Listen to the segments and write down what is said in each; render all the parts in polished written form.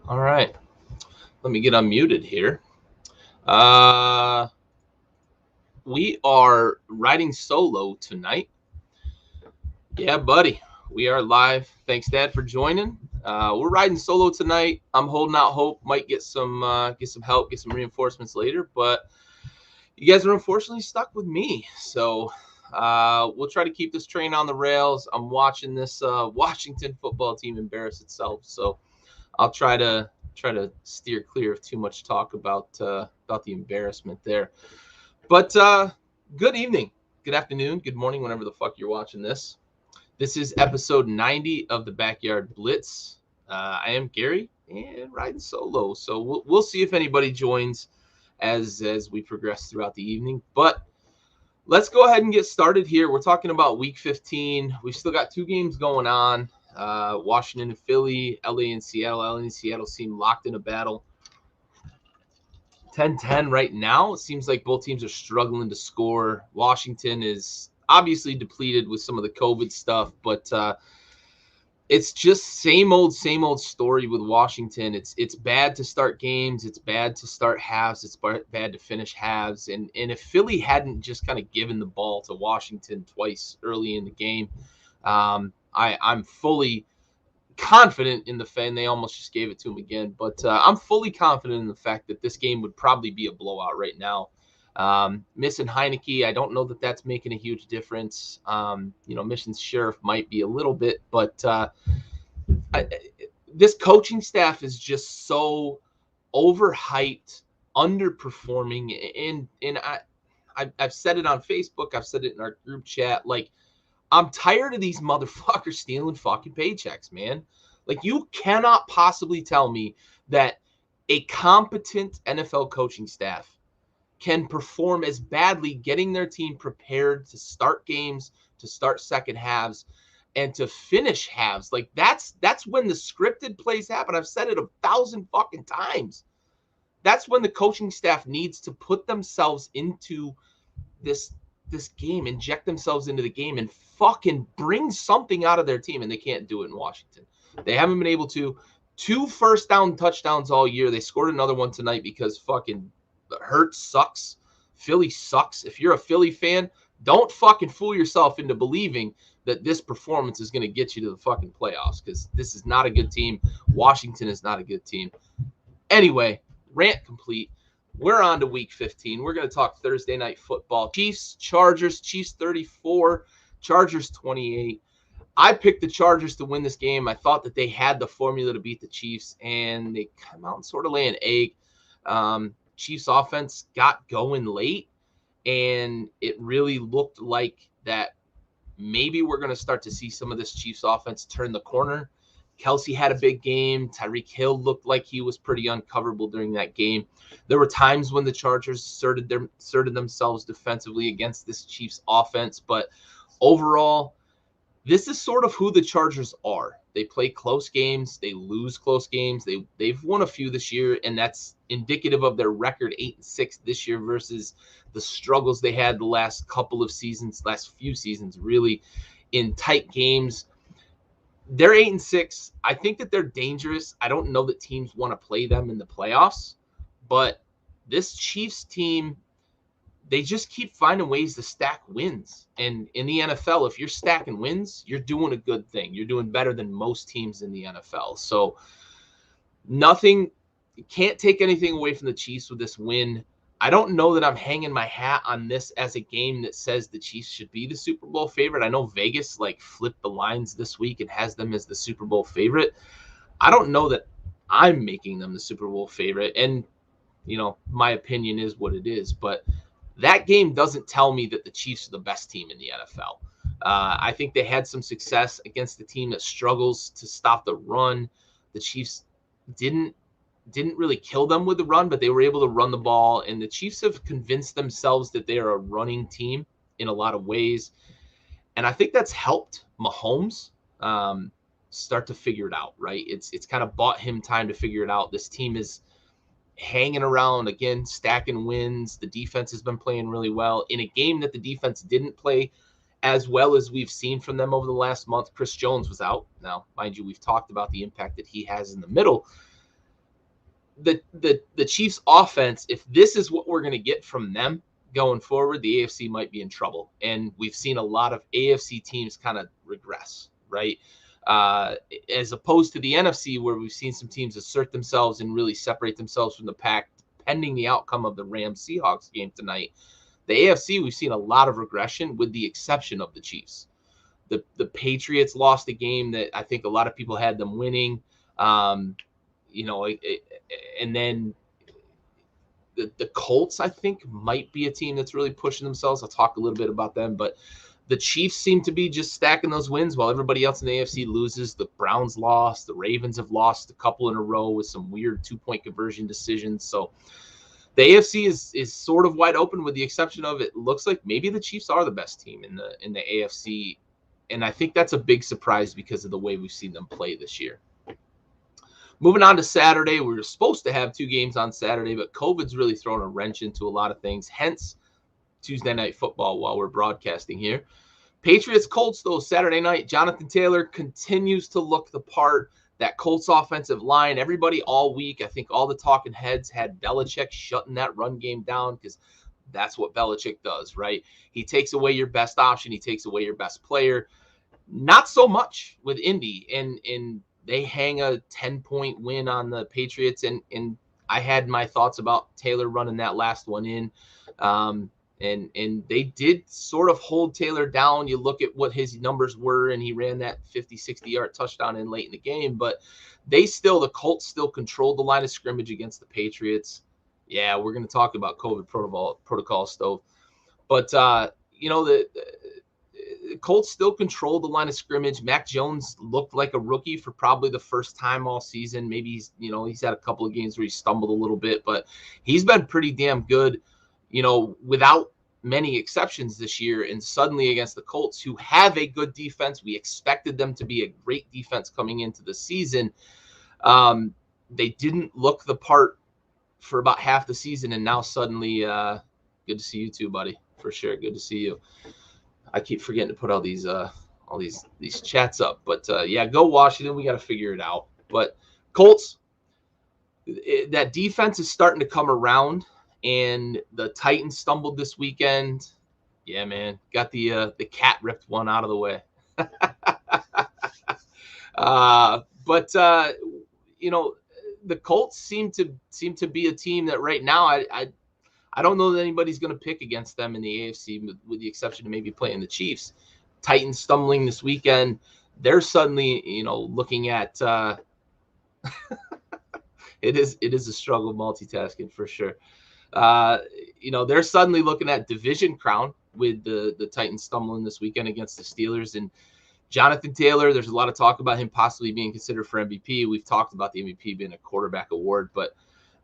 All right. Let me get unmuted here. Uh, we are riding solo tonight. Yeah, buddy. We are live. Thanks, Dad, for joining. We're riding solo tonight. I'm holding out hope. Might get some help, get some reinforcements later. But you guys are unfortunately stuck with me. So we'll try to keep this train on the rails. I'm watching this Washington football team embarrass itself. So I'll try to steer clear of too much talk about the embarrassment there. But good evening, good afternoon, good morning, whenever the fuck you're watching this. This is episode 90 of the Backyard Blitz. I am Gary and riding solo, so we'll see if anybody joins as we progress throughout the evening. But let's go ahead and get started here. We're talking about Week 15. We've still got two games going on. Washington and Philly, LA and Seattle. LA and Seattle seem locked in a battle. 10-10 right now. It seems like both teams are struggling to score. Washington is obviously depleted with some of the COVID stuff, but it's just same old story with Washington. It's bad to start games. It's bad to start halves. It's bad to finish halves. And if Philly hadn't just kind of given the ball to Washington twice early in the game, I'm fully confident in the fact, and they almost just gave it to him again, but I'm fully confident in the fact that this game would probably be a blowout right now. Missing Heineke, I don't know that that's making a huge difference. Missing Sheriff might be a little bit, but this coaching staff is just so overhyped, underperforming, and I've said it on Facebook, I've said it in our group chat, like, I'm tired of these motherfuckers stealing fucking paychecks, man. Like, you cannot possibly tell me that a competent NFL coaching staff can perform as badly getting their team prepared to start games, to start second halves, and to finish halves. Like, that's when the scripted plays happen. I've said it 1,000 fucking times. That's when the coaching staff needs to put themselves into this game, inject themselves into the game, and fucking bring something out of their team, and they can't do it in Washington. They haven't been able to. 2 first down touchdowns all year. They scored another one tonight because fucking Hurts sucks. Philly sucks. If you're a Philly fan, don't fucking fool yourself into believing that this performance is going to get you to the fucking playoffs, because this is not a good team. Washington is not a good team. Anyway, rant complete. We're on to Week 15. We're going to talk Thursday night football. Chiefs, Chargers, Chiefs 34, Chargers 28. I picked the Chargers to win this game. I thought that they had the formula to beat the Chiefs, and they come out and sort of lay an egg. Chiefs offense got going late, and it really looked like that maybe we're going to start to see some of this Chiefs offense turn the corner. Kelsey had a big game. Tyreek Hill looked like he was pretty uncoverable during that game. There were times when the Chargers asserted themselves defensively against this Chiefs offense, but overall, this is sort of who the Chargers are. They play close games. They lose close games. They've won a few this year, and that's indicative of their record 8-6 this year versus the struggles they had the last few seasons, really in tight games. They're 8-6. I think that they're dangerous. I don't know that teams want to play them in the playoffs, but this Chiefs team, they just keep finding ways to stack wins. And in the NFL, if you're stacking wins, you're doing a good thing. You're doing better than most teams in the NFL. So can't take anything away from the Chiefs with this win. I don't know that I'm hanging my hat on this as a game that says the Chiefs should be the Super Bowl favorite. I know Vegas flipped the lines this week and has them as the Super Bowl favorite. I don't know that I'm making them the Super Bowl favorite. And, my opinion is what it is. But that game doesn't tell me that the Chiefs are the best team in the NFL. I think they had some success against a team that struggles to stop the run. The Chiefs didn't really kill them with the run, but they were able to run the ball, and the Chiefs have convinced themselves that they are a running team in a lot of ways, and I think that's helped Mahomes start to figure it out, right? It's kind of bought him time to figure it out. This team is hanging around, again, stacking wins. The defense has been playing really well in a game that the defense didn't play as well as we've seen from them over the last month. Chris Jones was out. Now, mind you, we've talked about the impact that he has in the middle. the Chiefs offense, if this is what we're going to get from them going forward, the AFC might be in trouble. And we've seen a lot of AFC teams kind of regress, right? As opposed to the NFC, where we've seen some teams assert themselves and really separate themselves from the pack, pending the outcome of the Rams-Seahawks game tonight. The AFC, we've seen a lot of regression, with the exception of the Chiefs. The Patriots lost a game that I think a lot of people had them winning. And then the Colts, I think, might be a team that's really pushing themselves. I'll talk a little bit about them, but the Chiefs seem to be just stacking those wins while everybody else in the AFC loses. The Browns lost. The Ravens have lost a couple in a row with some weird 2-point conversion decisions. So the AFC is sort of wide open, with the exception of, it looks like maybe the Chiefs are the best team in the AFC. And I think that's a big surprise because of the way we've seen them play this year. Moving on to Saturday, we were supposed to have 2 games on Saturday, but COVID's really thrown a wrench into a lot of things, hence Tuesday Night Football while we're broadcasting here. Patriots-Colts, though, Saturday night. Jonathan Taylor continues to look the part. That Colts offensive line, everybody all week, I think all the talking heads had Belichick shutting that run game down, because that's what Belichick does, right? He takes away your best option. He takes away your best player. Not so much with Indy, and they hang a 10-point win on the Patriots, and I had my thoughts about Taylor running that last one in, and they did sort of hold Taylor down. You look at what his numbers were, and he ran that 50, 60-yard touchdown in late in the game, but the Colts still controlled the line of scrimmage against the Patriots. Yeah, we're going to talk about COVID protocol stuff, but the Colts still controlled the line of scrimmage. Mac Jones looked like a rookie for probably the first time all season. Maybe he's had a couple of games where he stumbled a little bit, but he's been pretty damn good, without many exceptions this year. And suddenly against the Colts, who have a good defense, we expected them to be a great defense coming into the season. They didn't look the part for about half the season, and now suddenly, good to see you too, buddy, for sure. Good to see you. I keep forgetting to put all these chats up, but yeah, go Washington. We got to figure it out. But Colts, that defense is starting to come around, and the Titans stumbled this weekend. Yeah, man, got the cat ripped one out of the way. But the Colts seem to be a team that right now I don't know that anybody's going to pick against them in the AFC, with the exception of maybe playing the Chiefs. Titans stumbling this weekend. They're suddenly, looking at it is a struggle multitasking for sure. They're suddenly looking at division crown with the Titans stumbling this weekend against the Steelers. And Jonathan Taylor, there's a lot of talk about him possibly being considered for MVP. We've talked about the MVP being a quarterback award, but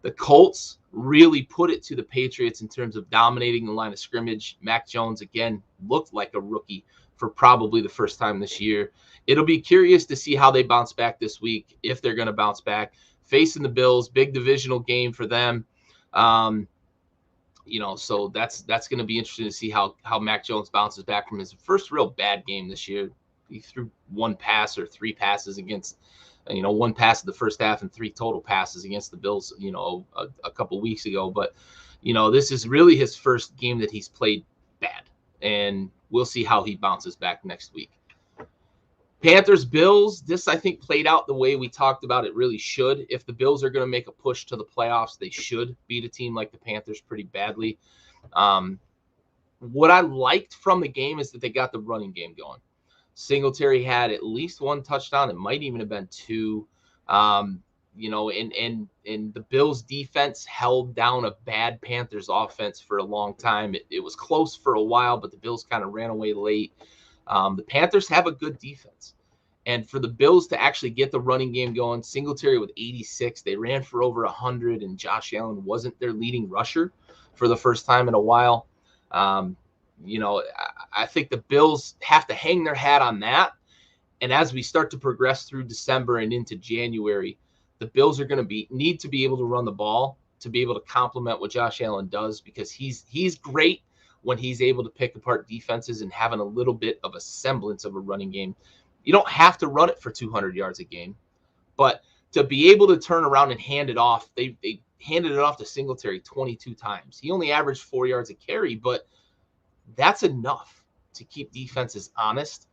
the Colts really put it to the Patriots in terms of dominating the line of scrimmage. Mac Jones, again, looked like a rookie for probably the first time this year. It'll be curious to see how they bounce back this week, if they're going to bounce back. Facing the Bills, big divisional game for them. So that's going to be interesting to see how Mac Jones bounces back from his first real bad game this year. He threw 1 pass or 3 passes against, 1 pass in the first half and 3 total passes against the Bills, a couple weeks ago. But, this is really his first game that he's played bad, and we'll see how he bounces back next week. Panthers, Bills, this I think played out the way we talked about it really should. If the Bills are going to make a push to the playoffs, they should beat a team like the Panthers pretty badly. What I liked from the game is that they got the running game going. Singletary had at least 1 touchdown. It might even have been 2. And the Bills defense held down a bad Panthers offense for a long time. It was close for a while, but the Bills kind of ran away late. The Panthers have a good defense. And for the Bills to actually get the running game going, Singletary with 86, they ran for over 100, and Josh Allen wasn't their leading rusher for the first time in a while. I think the Bills have to hang their hat on that. And as we start to progress through December and into January, the Bills are going to need to be able to run the ball to be able to complement what Josh Allen does, because he's great when he's able to pick apart defenses and having a little bit of a semblance of a running game. You don't have to run it for 200 yards a game, but to be able to turn around and hand it off, they handed it off to Singletary 22 times. He only averaged 4 yards a carry, but that's enough to keep defenses honest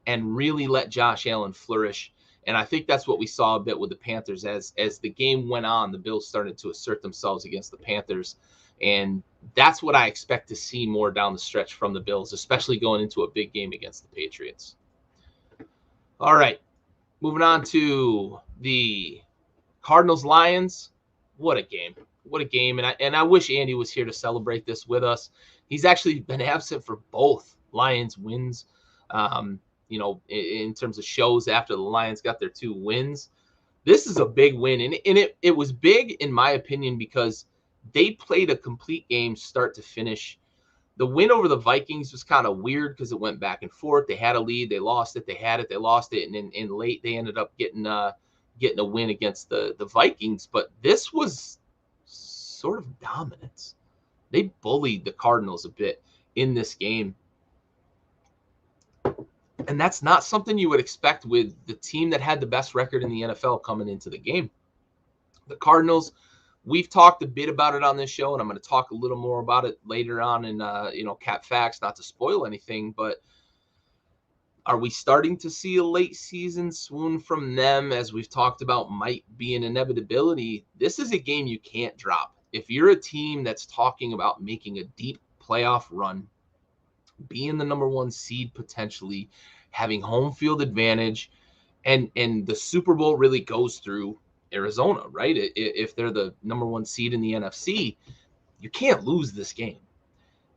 and really let Josh Allen flourish. And I think that's what we saw a bit with the Panthers as the game went on. The Bills started to assert themselves against the Panthers, and that's what I expect to see more down the stretch from the Bills, especially going into a big game against the Patriots. All right, moving on to the Cardinals-Lions. What a game. What a game. And I wish Andy was here to celebrate this with us. He's actually been absent for both Lions wins, in terms of shows after the Lions got their 2 wins. This is a big win. And it was big, in my opinion, because they played a complete game start to finish. The win over the Vikings was kind of weird because it went back and forth. They had a lead. They lost it. They had it. They lost it. And in late, they ended up getting a win against the Vikings. But this was sort of dominance. They bullied the Cardinals a bit in this game. And that's not something you would expect with the team that had the best record in the NFL coming into the game. The Cardinals, we've talked a bit about it on this show, and I'm going to talk a little more about it later on in, Cap Facts, not to spoil anything, but are we starting to see a late season swoon from them, as we've talked about might be an inevitability? This is a game you can't drop. If you're a team that's talking about making a deep playoff run, being the number 1 seed potentially, having home field advantage, and the Super Bowl really goes through Arizona, right? If they're the number 1 seed in the NFC, you can't lose this game.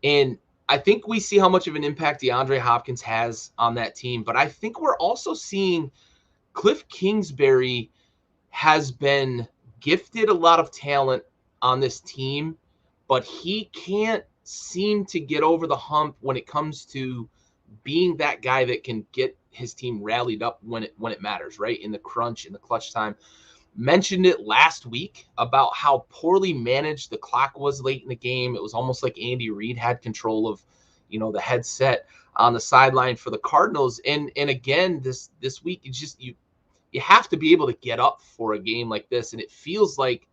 And I think we see how much of an impact DeAndre Hopkins has on that team, but I think we're also seeing Cliff Kingsbury has been gifted a lot of talent on this team, but he can't seem to get over the hump when it comes to being that guy that can get his team rallied up when it matters, right? In the crunch, in the clutch time. Mentioned it last week about how poorly managed the clock was late in the game. It was almost like Andy Reid had control of, the headset on the sideline for the Cardinals. And again, this week, you have to be able to get up for a game like this. And it feels like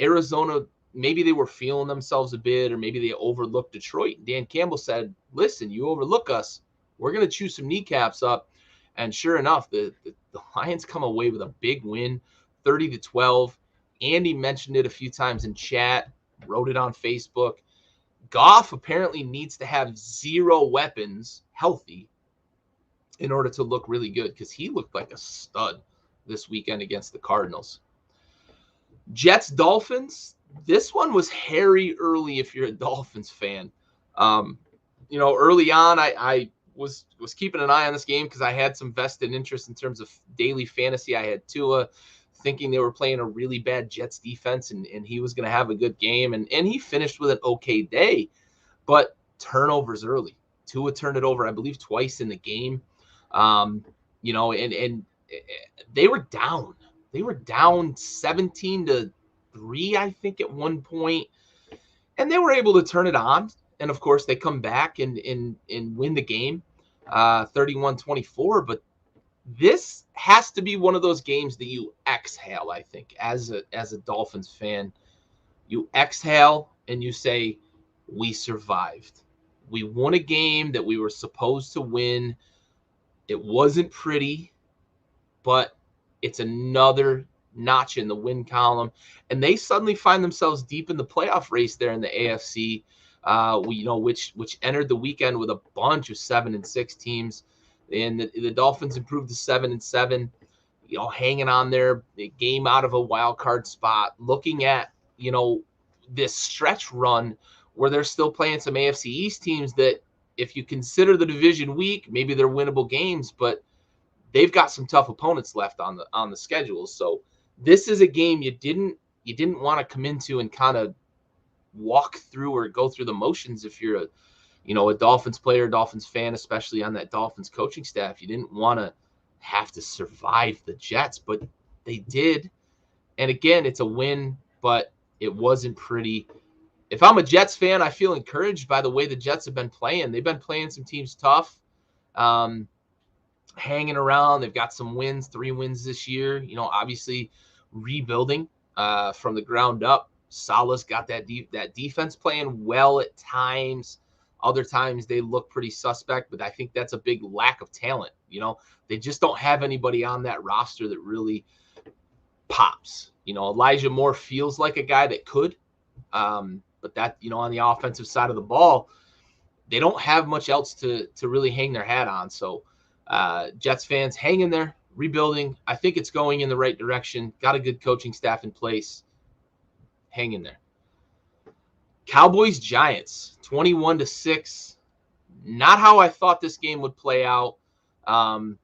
Arizona, maybe they were feeling themselves a bit, or maybe they overlooked Detroit. Dan Campbell said, listen, you overlook us, we're going to chew some kneecaps up. And sure enough, the Lions come away with a big win, 30-12. Andy mentioned it a few times in chat, wrote it on Facebook. Goff apparently needs to have 0 weapons healthy in order to look really good, because he looked like a stud this weekend against the Cardinals. Jets-Dolphins, this one was hairy early if you're a Dolphins fan. Early on, I was keeping an eye on this game because I had some vested interest in terms of daily fantasy. I had Tua, thinking they were playing a really bad Jets defense, and he was going to have a good game. And he finished with an okay day, but turnovers early. Tua turned it over, I believe, twice in the game. And they were down. They were down 17-3, I think, at one point. And they were able to turn it on. And, of course, they come back and win the game 31-24. But this has to be one of those games that you exhale, I think, as a Dolphins fan. You exhale and you say, we survived. We won a game that we were supposed to win. It wasn't pretty, but it's another notch in the win column. And they suddenly find themselves deep in the playoff race there in the AFC, which entered the weekend with a bunch of 7-6 teams. And the Dolphins improved to 7-7, hanging on there, a game out of a wild card spot, looking at, this stretch run where they're still playing some AFC East teams that, if you consider the division weak, maybe they're winnable games, but they've got some tough opponents left on the schedule. So this is a game you didn't want to come into and kind of walk through or go through the motions if you're a Dolphins player, Dolphins fan, especially on that Dolphins coaching staff. You didn't want to have to survive the Jets, but they did. And again, it's a win, but it wasn't pretty. If I'm a Jets fan, I feel encouraged by the way the Jets have been playing. They've been playing some teams tough. hanging around. They've got some wins, 3 wins this year. You know, obviously rebuilding from the ground up. Salah's got that defense playing well at times. Other times they look pretty suspect, but I think that's a big lack of talent. You know, they just don't have anybody on that roster that really pops. You know, Elijah Moore feels like a guy that could, but that, you know, on the offensive side of the ball, they don't have much else to really hang their hat on. So Jets fans, hang in there, rebuilding. I think it's going in the right direction. Got a good coaching staff in place. Hang in there. Cowboys Giants 21-6. Not how I thought this game would play out. I'm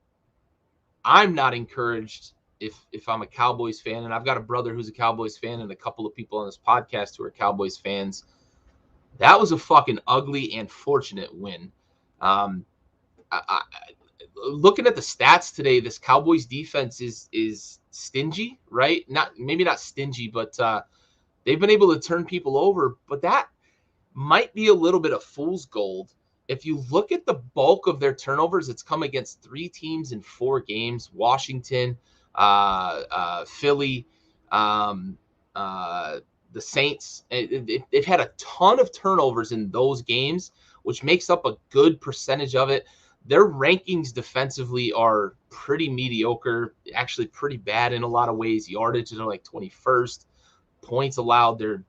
not encouraged if I'm a Cowboys fan, and I've got a brother who's a Cowboys fan and a couple of people on this podcast who are Cowboys fans. That was a fucking ugly and fortunate win. Looking at the stats today, this Cowboys defense is stingy, right? Maybe not stingy, but they've been able to turn people over. But that might be a little bit of fool's gold. If you look at the bulk of their turnovers, it's come against 3 teams in 4 games: Washington, Philly, the Saints. They've had a ton of turnovers in those games, which makes up a good percentage of it. Their rankings defensively are pretty mediocre, actually pretty bad in a lot of ways. Yardage is like 21st. Points allowed, they're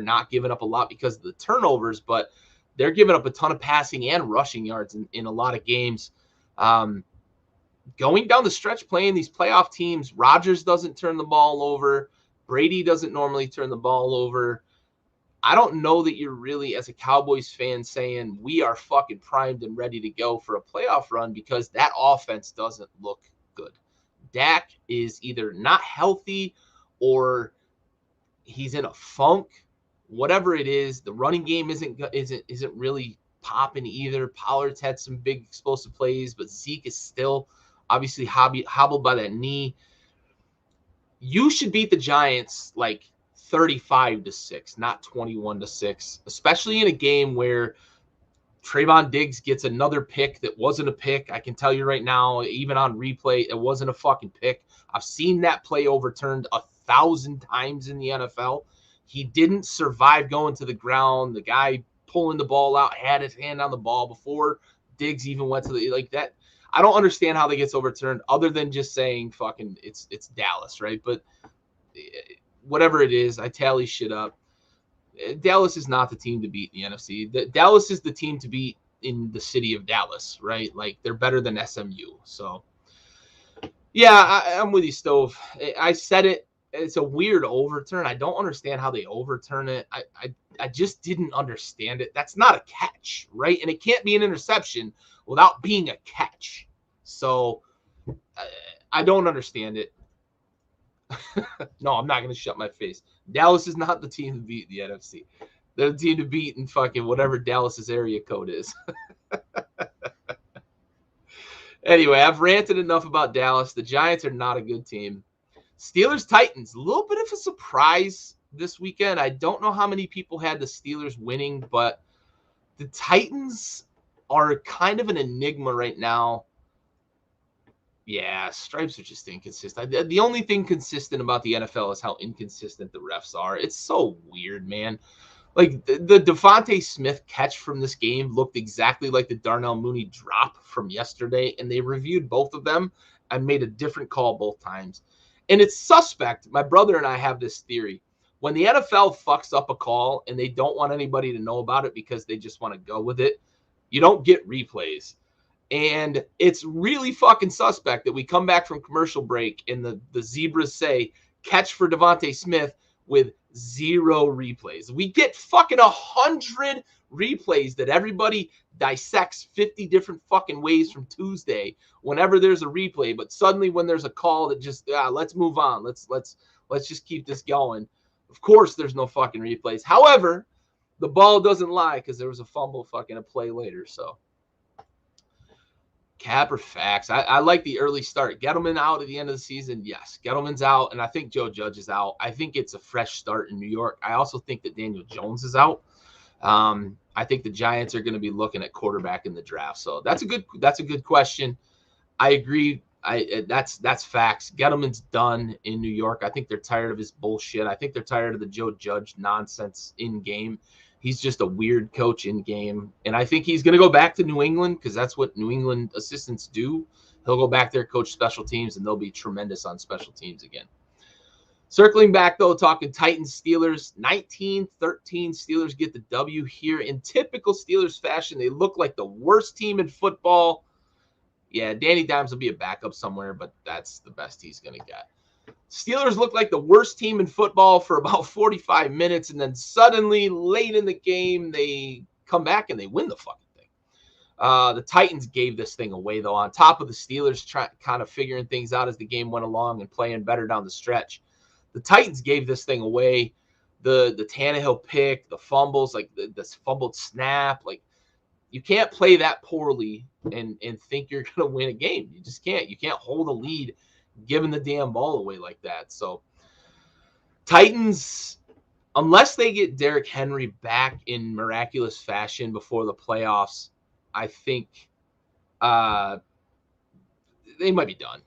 not giving up a lot because of the turnovers, but they're giving up a ton of passing and rushing yards in a lot of games. Going down the stretch playing these playoff teams, Rodgers doesn't turn the ball over. Brady doesn't normally turn the ball over. I don't know that you're really, as a Cowboys fan, saying we are fucking primed and ready to go for a playoff run, because that offense doesn't look good. Dak is either not healthy or he's in a funk. Whatever it is, the running game isn't really popping either. Pollard's had some big explosive plays, but Zeke is still obviously hobbled by that knee. You should beat the Giants like 35-6, not 21-6, especially in a game where Trayvon Diggs gets another pick that wasn't a pick. I can tell you right now, even on replay, it wasn't a fucking pick. I've seen that play overturned 1,000 times in the NFL. He didn't survive going to the ground. The guy pulling the ball out had his hand on the ball before Diggs even went to the, like that. I don't understand how that gets overturned, other than just saying fucking it's Dallas, right? But whatever it is, I tally shit up. Dallas is not the team to beat in the NFC. Dallas is the team to beat in the city of Dallas, right? Like, they're better than SMU. So, yeah, I'm with you, Stove. I said it. It's a weird overturn. I don't understand how they overturn it. I just didn't understand it. That's not a catch, right? And it can't be an interception without being a catch. So I don't understand it. No, I'm not going to shut my face. Dallas is not the team to beat the NFC. They're the team to beat in fucking whatever Dallas's area code is. Anyway, I've ranted enough about Dallas. The Giants are not a good team. Steelers-Titans, a little bit of a surprise this weekend. I don't know how many people had the Steelers winning, but the Titans are kind of an enigma right now. Yeah, stripes are just inconsistent. The only thing consistent about the NFL is how inconsistent the refs are. It's so weird, man. Like, the Devontae Smith catch from this game looked exactly like the Darnell Mooney drop from yesterday, and they reviewed both of them and made a different call both times. And it's suspect. My brother and I have this theory. When the NFL fucks up a call and they don't want anybody to know about it because they just want to go with it, you don't get replays. And it's really fucking suspect that we come back from commercial break and the Zebras say, catch for Devontae Smith, with 0 replays. We get fucking 100 replays that everybody dissects 50 different fucking ways from Tuesday whenever there's a replay. But suddenly when there's a call that just, let's move on. Let's just keep this going. Of course, there's no fucking replays. However, the ball doesn't lie, because there was a fumble fucking a play later. So, cap or facts? I like the early start. Gettleman out at the end of the season? Yes. Gettleman's out, and I think Joe Judge is out. I think it's a fresh start in New York. I also think that Daniel Jones is out. I think the Giants are going to be looking at quarterback in the draft. So that's a good question. I agree. That's facts. Gettleman's done in New York. I think they're tired of his bullshit. I think they're tired of the Joe Judge nonsense in game. He's just a weird coach in game, and I think he's going to go back to New England because that's what New England assistants do. He'll go back there, coach special teams, and they'll be tremendous on special teams again. Circling back, though, talking Titans, Steelers, 19-13. Steelers get the W here. In typical Steelers fashion, they look like the worst team in football. Yeah, Danny Dimes will be a backup somewhere, but that's the best he's going to get. Steelers look like the worst team in football for about 45 minutes, and then suddenly, late in the game, they come back and they win the fucking thing. The Titans gave this thing away, though, on top of the Steelers kind of figuring things out as the game went along and playing better down the stretch. The Titans gave this thing away. The Tannehill pick, the fumbles, like this fumbled snap, like you can't play that poorly and think you're going to win a game. You just can't. You can't hold a lead giving the damn ball away like that. So Titans, unless they get Derrick Henry back in miraculous fashion before the playoffs, I think they might be done.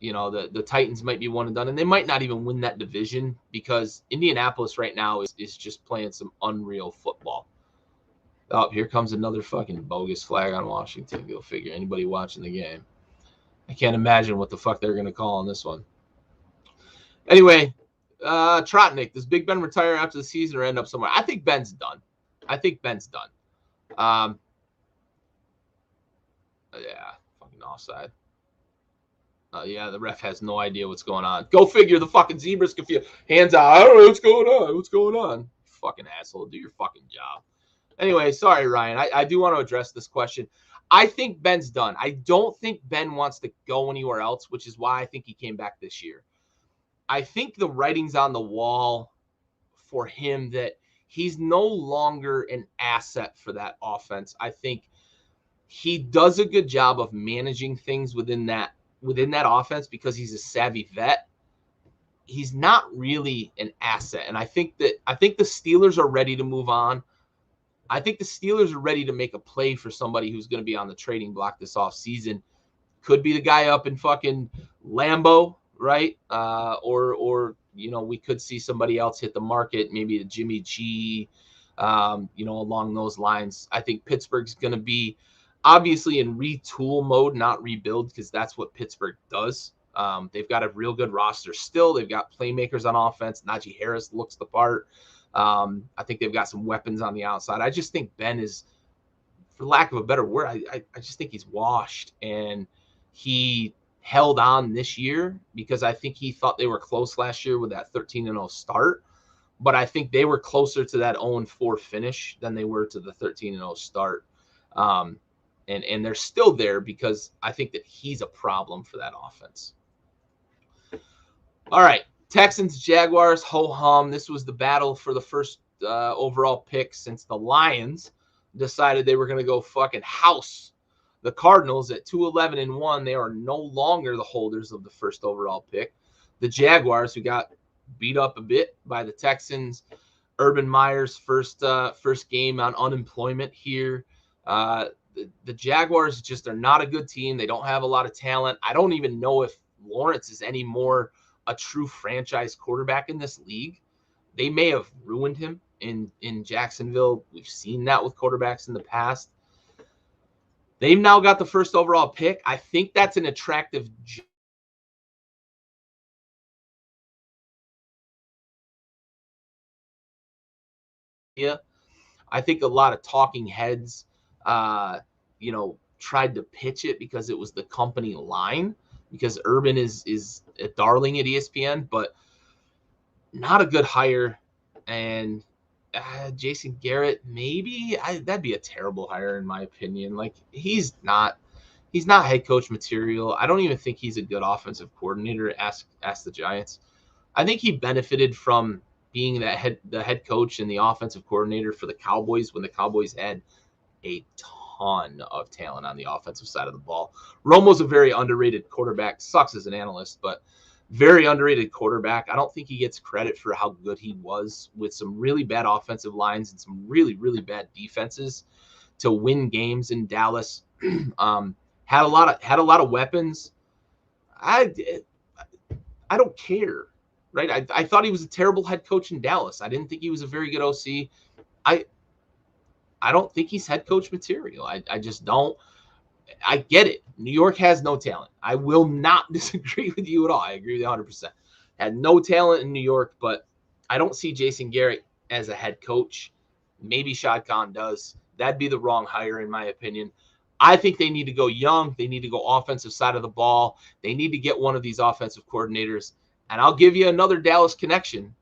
The Titans might be one and done, and they might not even win that division because Indianapolis right now is just playing some unreal football. Oh, here comes another fucking bogus flag on Washington. Go figure. Anybody watching the game. I can't imagine what the fuck they're going to call on this one. Anyway, Trotnick, does Big Ben retire after the season or end up somewhere? I think Ben's done. Yeah, fucking offside. Yeah, the ref has no idea what's going on. Go figure. The fucking zebra's confused. Hands out. I don't know what's going on. Fucking asshole. Do your fucking job. Anyway, sorry, Ryan. I do want to address this question. I think Ben's done. I don't think Ben wants to go anywhere else, which is why I think he came back this year. I think the writing's on the wall for him that he's no longer an asset for that offense. I think he does a good job of managing things within that offense because he's a savvy vet. He's not really an asset. And I think the Steelers are ready to move on. I think the Steelers are ready to make a play for somebody who's going to be on the trading block this offseason. Could be the guy up in fucking Lambeau, right? Or we could see somebody else hit the market, maybe a Jimmy G, along those lines. I think Pittsburgh's going to be obviously in retool mode, not rebuild, because that's what Pittsburgh does. They've got a real good roster still. They've got playmakers on offense. Najee Harris looks the part. I think they've got some weapons on the outside. I just think Ben is, for lack of a better word, I just think he's washed. And he held on this year because I think he thought they were close last year with that 13-0 start. But I think they were closer to that 0-4 finish than they were to the 13-0 start. And they're still there because I think that he's a problem for that offense. All right. Texans, Jaguars, ho-hum. This was the battle for the first overall pick since the Lions decided they were going to go fucking house the Cardinals at 2-11-1. They are no longer the holders of the first overall pick. The Jaguars, who got beat up a bit by the Texans. Urban Meyer's first game on unemployment here. The Jaguars just are not a good team. They don't have a lot of talent. I don't even know if Lawrence is any more a true franchise quarterback in this league. They may have ruined him in Jacksonville. We've seen that with quarterbacks in the past. They've now got the first overall pick. I think that's an attractive idea. I think a lot of talking heads, tried to pitch it because it was the company line, because Urban is a darling at ESPN, but not a good hire. And Jason Garrett, maybe that'd be a terrible hire in my opinion. Like he's not head coach material. I don't even think he's a good offensive coordinator. Ask the Giants. I think he benefited from being the head coach and the offensive coordinator for the Cowboys when the Cowboys had a ton of talent on the offensive side of the ball. Romo's a very underrated quarterback. Sucks as an analyst, but very underrated quarterback. I don't think he gets credit for how good he was with some really bad offensive lines and some really, really bad defenses to win games in Dallas. had a lot of weapons. I don't care, right? I thought he was a terrible head coach in Dallas. I didn't think he was a very good OC. I don't think he's head coach material. I just don't. I get it. New York has no talent. I will not disagree with you at all. I agree with you 100%. Had no talent in New York, but I don't see Jason Garrett as a head coach. Maybe Shad Khan does. That'd be the wrong hire, in my opinion. I think they need to go young. They need to go offensive side of the ball. They need to get one of these offensive coordinators. And I'll give you another Dallas connection.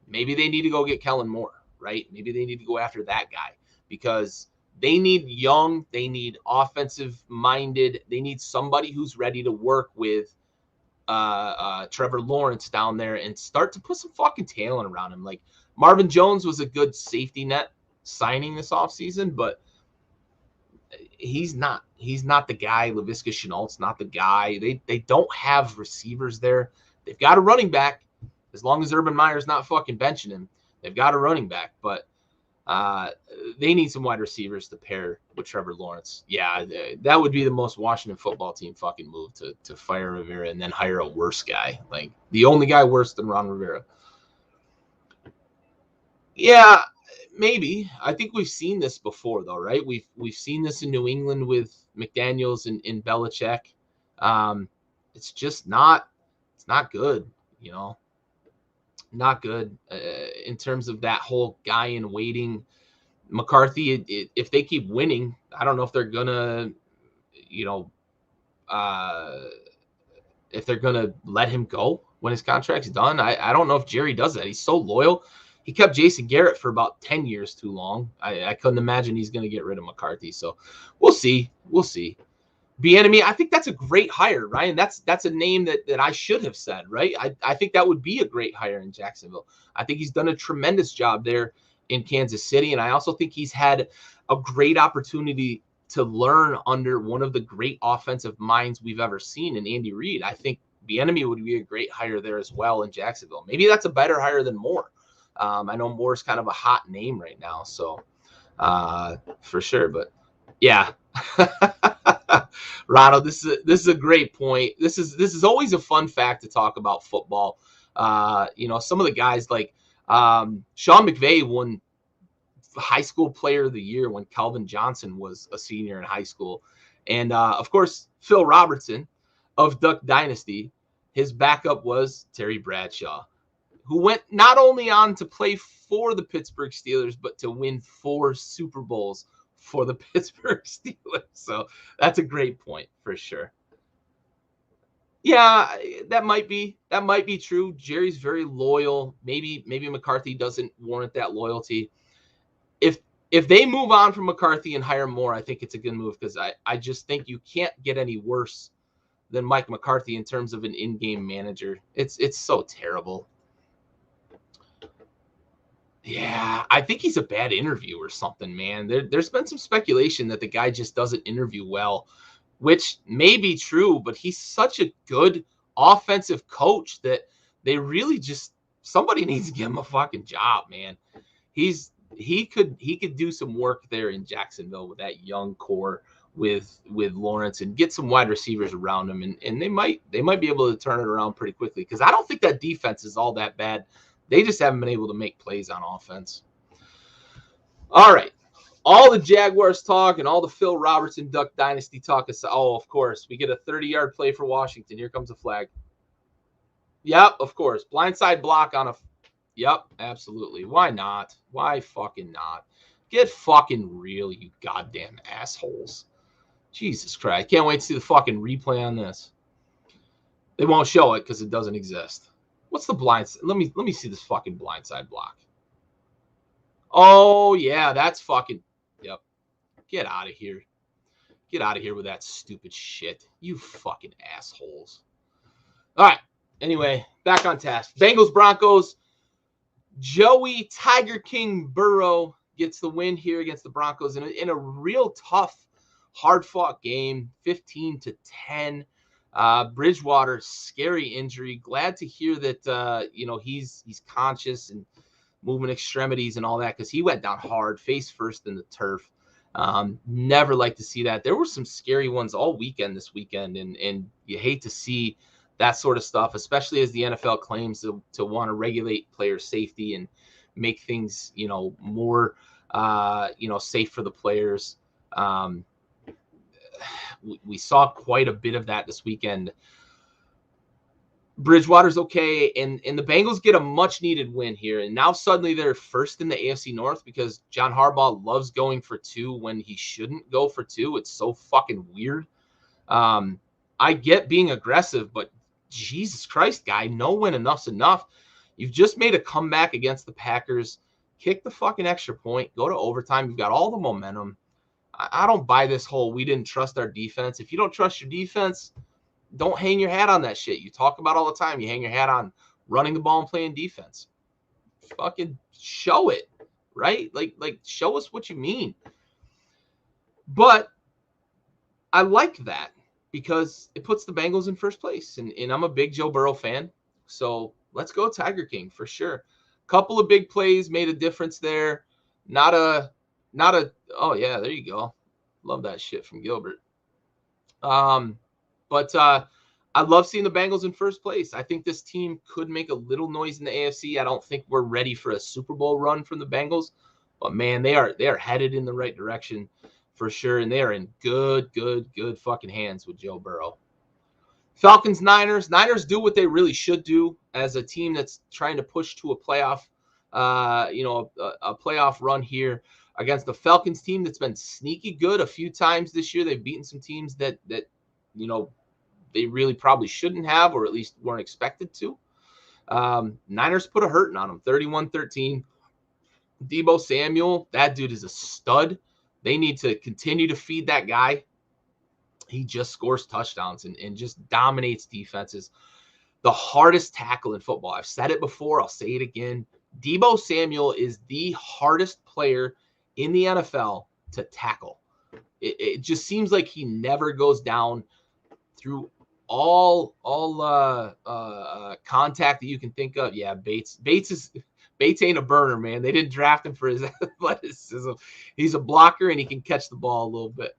Maybe they need to go get Kellen Moore, right? Maybe they need to go after that guy because they need young, they need offensive-minded, they need somebody who's ready to work with Trevor Lawrence down there and start to put some fucking talent around him. Like Marvin Jones was a good safety net signing this offseason, but he's not the guy. Laviska Shenault's not the guy. They don't have receivers there. They've got a running back. As long as Urban Meyer's not fucking benching him, they've got a running back, but they need some wide receivers to pair with Trevor Lawrence. Yeah, that would be the most Washington football team fucking move to fire Rivera and then hire a worse guy. Like the only guy worse than Ron Rivera. Yeah, maybe. I think we've seen this before though, right? We've seen this in New England with McDaniels and Belichick. It's just not good, you know. Not good in terms of that whole guy in waiting. McCarthy, if they keep winning, I don't know if they're gonna, you know, if they're gonna let him go when his contract's done. I don't know if Jerry does that. He's so loyal. He kept Jason Garrett for about 10 years too long. I couldn't imagine he's gonna get rid of McCarthy. So we'll see. We'll see. Bieniemy, I think that's a great hire, Ryan. That's a name that I should have said, right? I think that would be a great hire in Jacksonville. I think he's done a tremendous job there in Kansas City, and I also think he's had a great opportunity to learn under one of the great offensive minds we've ever seen in Andy Reid. I think Bieniemy would be a great hire there as well in Jacksonville. Maybe that's a better hire than Moore. I know Moore's kind of a hot name right now, so for sure. But yeah. Ronald, this is a great point. This is always a fun fact to talk about football. Some of the guys like Sean McVay won high school player of the year when Calvin Johnson was a senior in high school. And of course, Phil Robertson of Duck Dynasty, his backup was Terry Bradshaw, who went not only on to play for the Pittsburgh Steelers, but to win 4 Super Bowls for the Pittsburgh Steelers. So that's a great point for sure. Yeah, that might be true. Jerry's very loyal. Maybe McCarthy doesn't warrant that loyalty. If they move on from McCarthy and hire Moore, I think it's a good move because I just think you can't get any worse than Mike McCarthy in terms of an in-game manager. It's so terrible. Yeah, I think he's a bad interview or something, man. There's been some speculation that the guy just doesn't interview well, which may be true, but he's such a good offensive coach that they really just somebody needs to give him a fucking job, man. He could do some work there in Jacksonville with that young core with Lawrence and get some wide receivers around him, and they might be able to turn it around pretty quickly because I don't think that defense is all that bad. They just haven't been able to make plays on offense. All right. All the Jaguars talk and all the Phil Robertson Duck Dynasty talk. Of course. We get a 30-yard play for Washington. Here comes a flag. Yep, of course. Blindside block on a... Yep, absolutely. Why not? Why fucking not? Get fucking real, you goddamn assholes. Jesus Christ. Can't wait to see the fucking replay on this. They won't show it because it doesn't exist. What's the blind? Let me see this fucking blindside block. Oh yeah, that's fucking. Yep. Get out of here. Get out of here with that stupid shit. You fucking assholes. All right. Anyway, back on task. Bengals Broncos. Joey Tiger King Burrow gets the win here against the Broncos in a real tough, hard-fought game, 15-10. Bridgewater, scary injury. Glad to hear that he's conscious and moving extremities and all that because he went down hard, face first in the turf. Never like to see that. There were some scary ones all weekend this weekend, and you hate to see that sort of stuff, especially as the NFL claims to want to regulate player safety and make things, more, safe for the players. We saw quite a bit of that this weekend. Bridgewater's okay, and the Bengals get a much-needed win here, and now suddenly they're first in the AFC North because John Harbaugh loves going for two when he shouldn't go for two. It's so fucking weird. I get being aggressive, but Jesus Christ, guy, no win enough's enough. You've just made a comeback against the Packers. Kick the fucking extra point. Go to overtime. You've got all the momentum. I don't buy this whole we didn't trust our defense. If you don't trust your defense, don't hang your hat on that shit. You talk about all the time. You hang your hat on running the ball and playing defense. Fucking show it, right? Like show us what you mean. But I like that because it puts the Bengals in first place. And I'm a big Joe Burrow fan. So let's go Tiger King for sure. Couple of big plays made a difference there. Not a, oh yeah, there you go. Love that shit from Gilbert. But I love seeing the Bengals in first place. I think this team could make a little noise in the AFC. I don't think we're ready for a Super Bowl run from the Bengals, but man, they are headed in the right direction for sure, and they are in good fucking hands with Joe Burrow. Falcons, Niners. Niners do what they really should do as a team that's trying to push to a playoff, a playoff run here against the Falcons team that's been sneaky good a few times this year. They've beaten some teams that they really probably shouldn't have, or at least weren't expected to. Niners put a hurting on them, 31-13. Deebo Samuel, that dude is a stud. They need to continue to feed that guy. He just scores touchdowns and just dominates defenses. The hardest tackle in football. I've said it before. I'll say it again. Deebo Samuel is the hardest player in the NFL to tackle. It just seems like he never goes down through all contact that you can think of. Yeah, Bates ain't a burner, man. They didn't draft him for his athleticism. He's a blocker and he can catch the ball a little bit.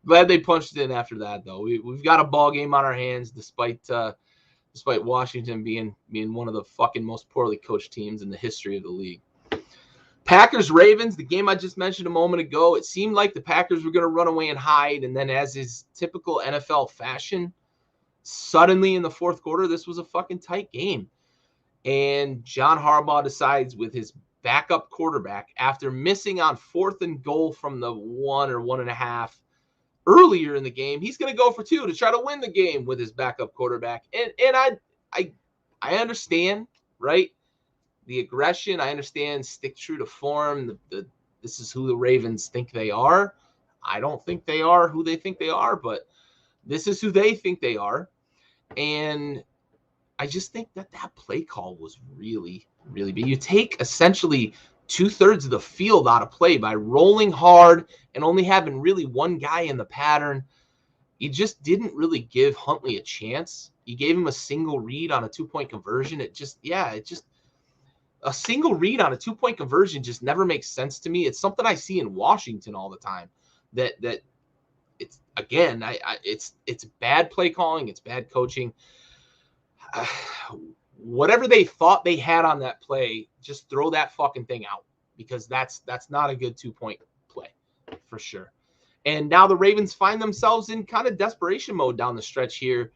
Glad they punched in after that, though. We've got a ball game on our hands, despite Washington being one of the fucking most poorly coached teams in the history of the league. Packers, Ravens, the game I just mentioned a moment ago, it seemed like the Packers were going to run away and hide, and then as is typical NFL fashion, suddenly in the fourth quarter, this was a fucking tight game. And John Harbaugh decides with his backup quarterback, after missing on 4th and goal from the 1 or 1.5 earlier in the game, he's going to go for 2 to try to win the game with his backup quarterback. And I understand, right? The aggression, I understand, stick true to form. This is who the Ravens think they are. I don't think they are who they think they are, but this is who they think they are. And I just think that play call was really, really big. You take essentially 2/3 of the field out of play by rolling hard and only having really one guy in the pattern. You just didn't really give Huntley a chance. You gave him a single read on a 2-point conversion. A single read on a 2-point conversion just never makes sense to me. It's something I see in Washington all the time. That it's, again, it's bad play calling. It's bad coaching. Whatever they thought they had on that play, just throw that fucking thing out, because that's not a good 2-point play for sure. And now the Ravens find themselves in kind of desperation mode down the stretch here.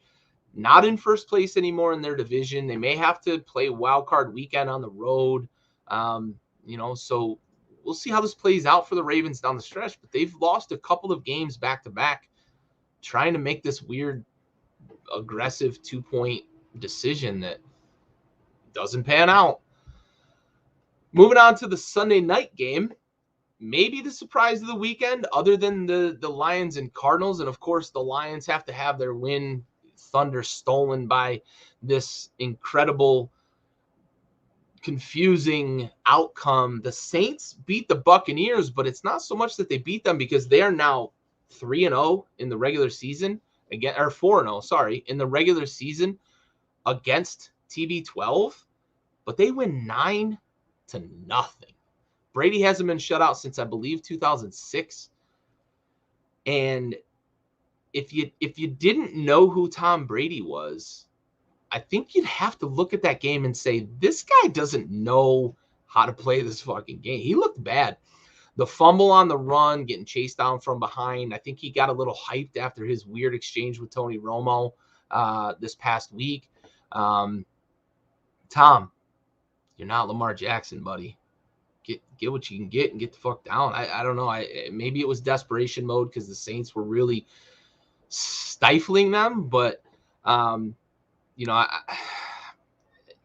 Not in first place anymore in their division. They may have to play wild card weekend on the road. So we'll see how this plays out for the Ravens down the stretch. But they've lost a couple of games back to back trying to make this weird, aggressive 2-point decision that doesn't pan out. Moving on to the Sunday night game. Maybe the surprise of the weekend, other than the Lions and Cardinals. And, of course, the Lions have to have their win thunder stolen by this incredible, confusing outcome. The Saints beat the Buccaneers, but it's not so much that they beat them, because they are now 3-0 in the regular season, again, or 4-0, sorry, in the regular season against TB12, but they win 9-0. Brady hasn't been shut out since, I believe, 2006. And if you didn't know who Tom Brady was, I think you'd have to look at that game and say, this guy doesn't know how to play this fucking game. He looked bad. The fumble on the run, getting chased down from behind. I think he got a little hyped after his weird exchange with Tony Romo this past week. Tom, you're not Lamar Jackson, buddy. Get what you can get and get the fuck down. I don't know. Maybe it was desperation mode because the Saints were really stifling them, but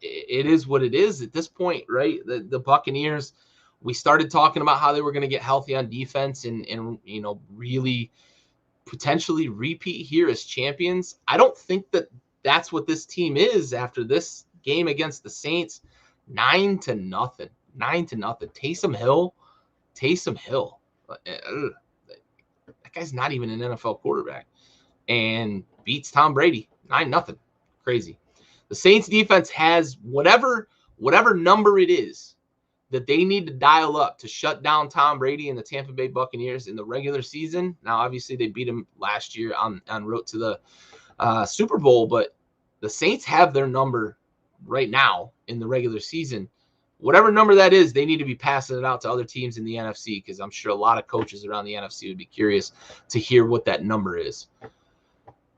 it is what it is at this point, right? The Buccaneers, we started talking about how they were going to get healthy on defense and really potentially repeat here as champions. I don't think that that's what this team is after this game against the Saints. 9-0. 9-0. Taysom Hill. That guy's not even an NFL quarterback and beats Tom Brady 9-0. Crazy. The Saints defense has whatever number it is that they need to dial up to shut down Tom Brady and the Tampa Bay Buccaneers in the regular season. Now, obviously, they beat him last year on route to the Super Bowl, but the Saints have their number right now in the regular season. Whatever number that is, they need to be passing it out to other teams in the NFC, because I'm sure a lot of coaches around the NFC would be curious to hear what that number is.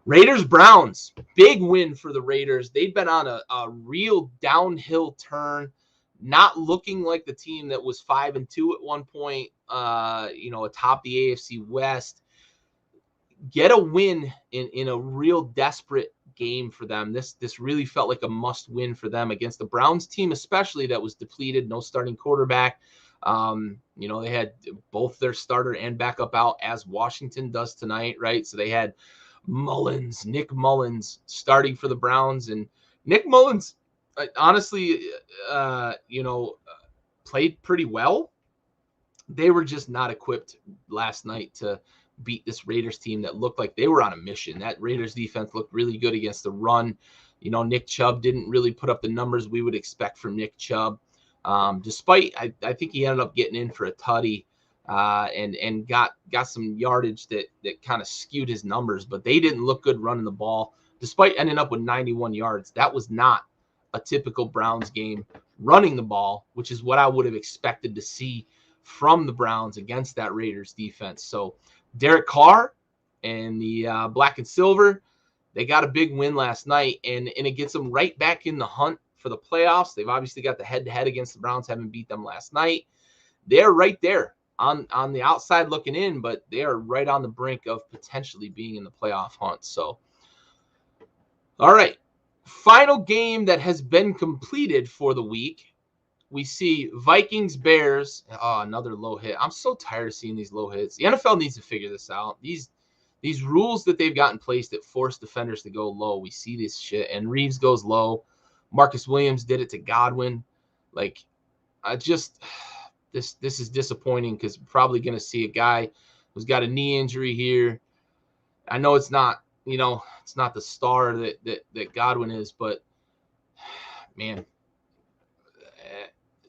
Raiders-Browns, big win for the Raiders. They've been on a real downhill turn, not looking like the team that was 5-2 at one point, atop the AFC West. Get a win in a real desperate game for them. This really felt like a must win for them against the Browns team, especially that was depleted, no starting quarterback. They had both their starter and backup out, as Washington does tonight, right? So they had Nick Mullins starting for the Browns, and Nick Mullins honestly played pretty well. They were just not equipped last night to beat this Raiders team that looked like they were on a mission. That Raiders defense looked really good against the run. Nick Chubb didn't really put up the numbers we would expect from Nick Chubb. Despite, I think he ended up getting in for a tutty and got some yardage that kind of skewed his numbers, but they didn't look good running the ball, despite ending up with 91 yards. That was not a typical Browns game running the ball, which is what I would have expected to see from the Browns against that Raiders defense. So Derek Carr and the black and silver, they got a big win last night, and it gets them right back in the hunt for the playoffs. They've obviously got the head-to-head against the Browns, having beat them last night. They're right there on the outside looking in, but they are right on the brink of potentially being in the playoff hunt. So, all right, final game that has been completed for the week. We see Vikings-Bears. Oh, another low hit. I'm so tired of seeing these low hits. The NFL needs to figure this out. These rules that they've got in place that force defenders to go low, we see this shit. And Reeves goes low. Marcus Williams did it to Godwin. This is disappointing, because we're probably going to see a guy who's got a knee injury here. I know it's not, it's not the star that Godwin is, but man,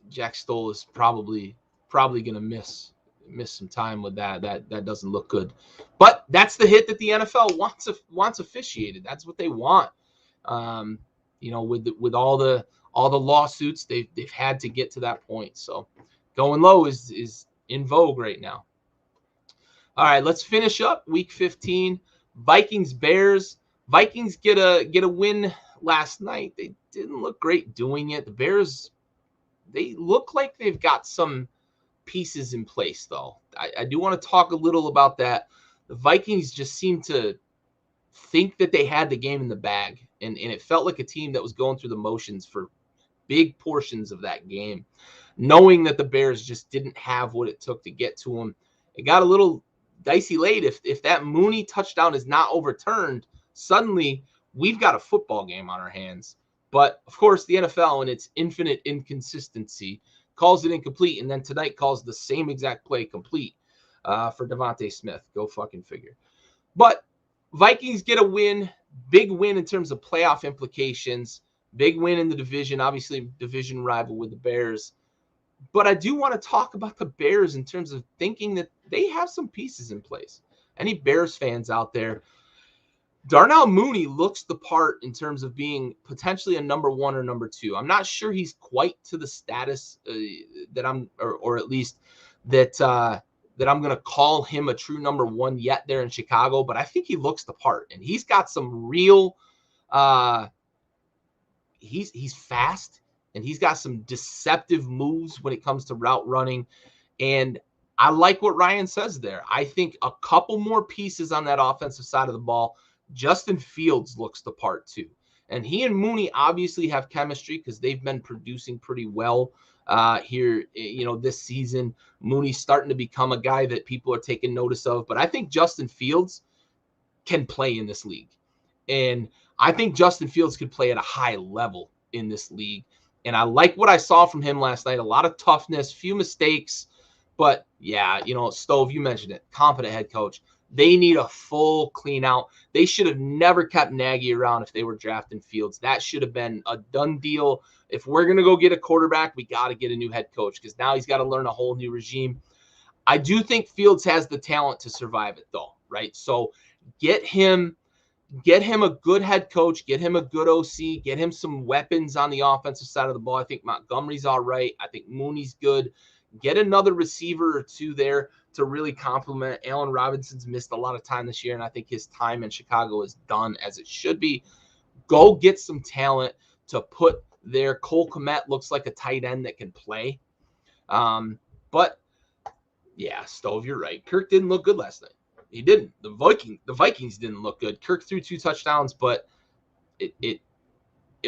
Jack Stoll is probably going to miss some time with that. That doesn't look good. But that's the hit that the NFL wants officiated. That's what they want. With all the lawsuits, they've had to get to that point. So going low is in vogue right now. All right, let's finish up week 15. Vikings-Bears. Vikings get a win last night. They didn't look great doing it. The Bears, they look like they've got some pieces in place, though. I do want to talk a little about that. The Vikings just seem to think that they had the game in the bag, and it felt like a team that was going through the motions for big portions of that game, knowing that the Bears just didn't have what it took to get to them. It got a little dicey late. If that Mooney touchdown is not overturned, suddenly we've got a football game on our hands. But, of course, the NFL and its infinite inconsistency calls it incomplete, and then tonight calls the same exact play complete for Devontae Smith. Go fucking figure. But Vikings get a win, big win in terms of playoff implications, big win in the division, obviously division rival with the Bears. But I do want to talk about the Bears in terms of thinking that they have some pieces in place. Any Bears fans out there, Darnell Mooney looks the part in terms of being potentially a number 1 or number 2. I'm not sure he's quite to the status that I'm, or at least that that I'm going to call him a true number 1 yet there in Chicago. But I think he looks the part, and he's got some real. He's fast, and he's got some deceptive moves when it comes to route running. And I like what Ryan says there. I think a couple more pieces on that offensive side of the ball. Justin Fields looks the part too. And he and Mooney obviously have chemistry because they've been producing pretty well here, this season. Mooney's starting to become a guy that people are taking notice of. But I think Justin Fields can play in this league. And I think Justin Fields could play at a high level in this league. And I like what I saw from him last night. A lot of toughness, few mistakes. But, yeah, Stove, you mentioned it. Competent head coach. They need a full clean out. They should have never kept Nagy around if they were drafting Fields. That should have been a done deal. If we're going to go get a quarterback, we got to get a new head coach because now he's got to learn a whole new regime. I do think Fields has the talent to survive it, though, right? So get him a good head coach, get him a good OC, get him some weapons on the offensive side of the ball. I think Montgomery's all right. I think Mooney's good. Get another receiver or two there to really complement. Allen Robinson's missed a lot of time this year, and I think his time in Chicago is done as it should be. Go get some talent to put there. Cole Kmet looks like a tight end that can play. But, yeah, Stove, you're right. Kirk didn't look good last night. He didn't. The Vikings didn't look good. Kirk threw 2 touchdowns, but it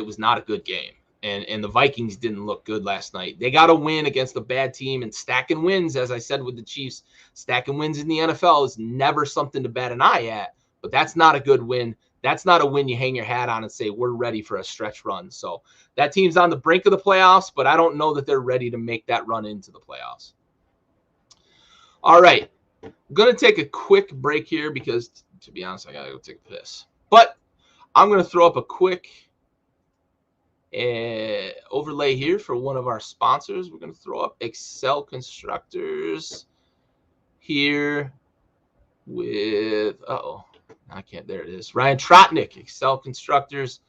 was not a good game. And the Vikings didn't look good last night. They got a win against a bad team, and stacking wins, as I said with the Chiefs, stacking wins in the NFL is never something to bat an eye at, but that's not a good win. That's not a win you hang your hat on and say, we're ready for a stretch run. So that team's on the brink of the playoffs, but I don't know that they're ready to make that run into the playoffs. All right. I'm going to take a quick break here because, to be honest, I got to go take a piss. But I'm going to throw up a quick overlay here for one of our sponsors. We're going to throw up Excel Constructors here with, I can't, there it is. Ryan Trotnick, Excel Constructors.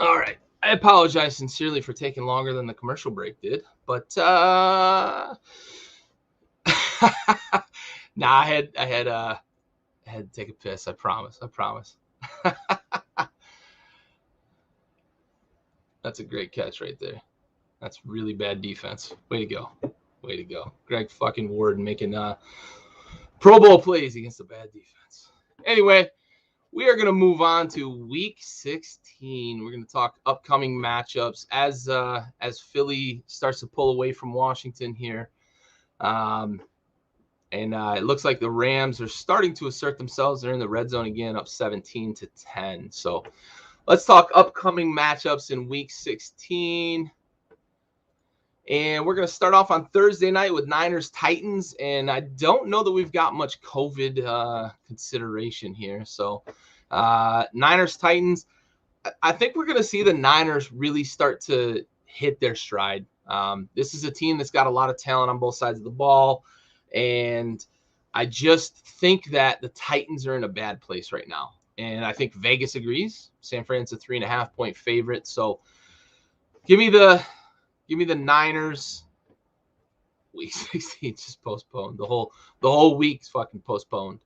All right. I apologize sincerely for taking longer than the commercial break did, but I had to take a piss. I promise. That's a great catch right there. That's really bad defense. Way to go. Greg fucking Ward making Pro Bowl plays against a bad defense. Anyway, we are going to move on to Week 16. We're going to talk upcoming matchups as Philly starts to pull away from Washington here. And it looks like the Rams are starting to assert themselves. They're in the red zone again, up 17-10. So let's talk upcoming matchups in Week 16. And we're going to start off on Thursday night with Niners-Titans. And I don't know that we've got much COVID consideration here. So Niners-Titans, I think we're going to see the Niners really start to hit their stride. This is a team that's got a lot of talent on both sides of the ball. And I just think that the Titans are in a bad place right now. And I think Vegas agrees. San Fran's a 3.5-point favorite. So give me the Niners. Week 16 just postponed. The whole week's fucking postponed.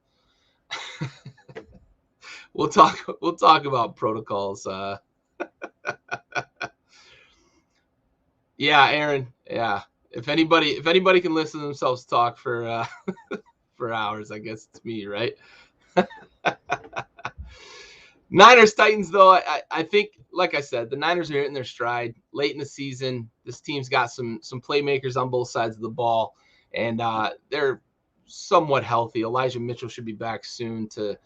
We'll talk about protocols. Yeah, Aaron. Yeah. If anybody can listen to themselves talk for for hours, I guess it's me, right? Niners Titans, though, I think, like I said, the Niners are hitting their stride late in the season. This team's got some playmakers on both sides of the ball, and they're somewhat healthy. Elijah Mitchell should be back soon to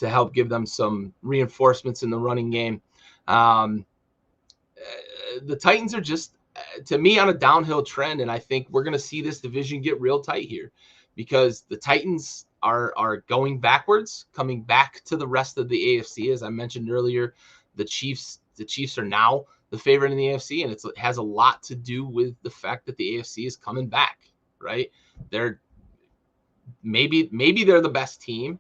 help give them some reinforcements in the running game. The Titans are just, to me, on a downhill trend, and I think we're going to see this division get real tight here because the Titans are going backwards, coming back to the rest of the AFC. As I mentioned earlier, the Chiefs are now the favorite in the AFC, and it has a lot to do with the fact that the AFC is coming back, right? They're maybe they're the best team,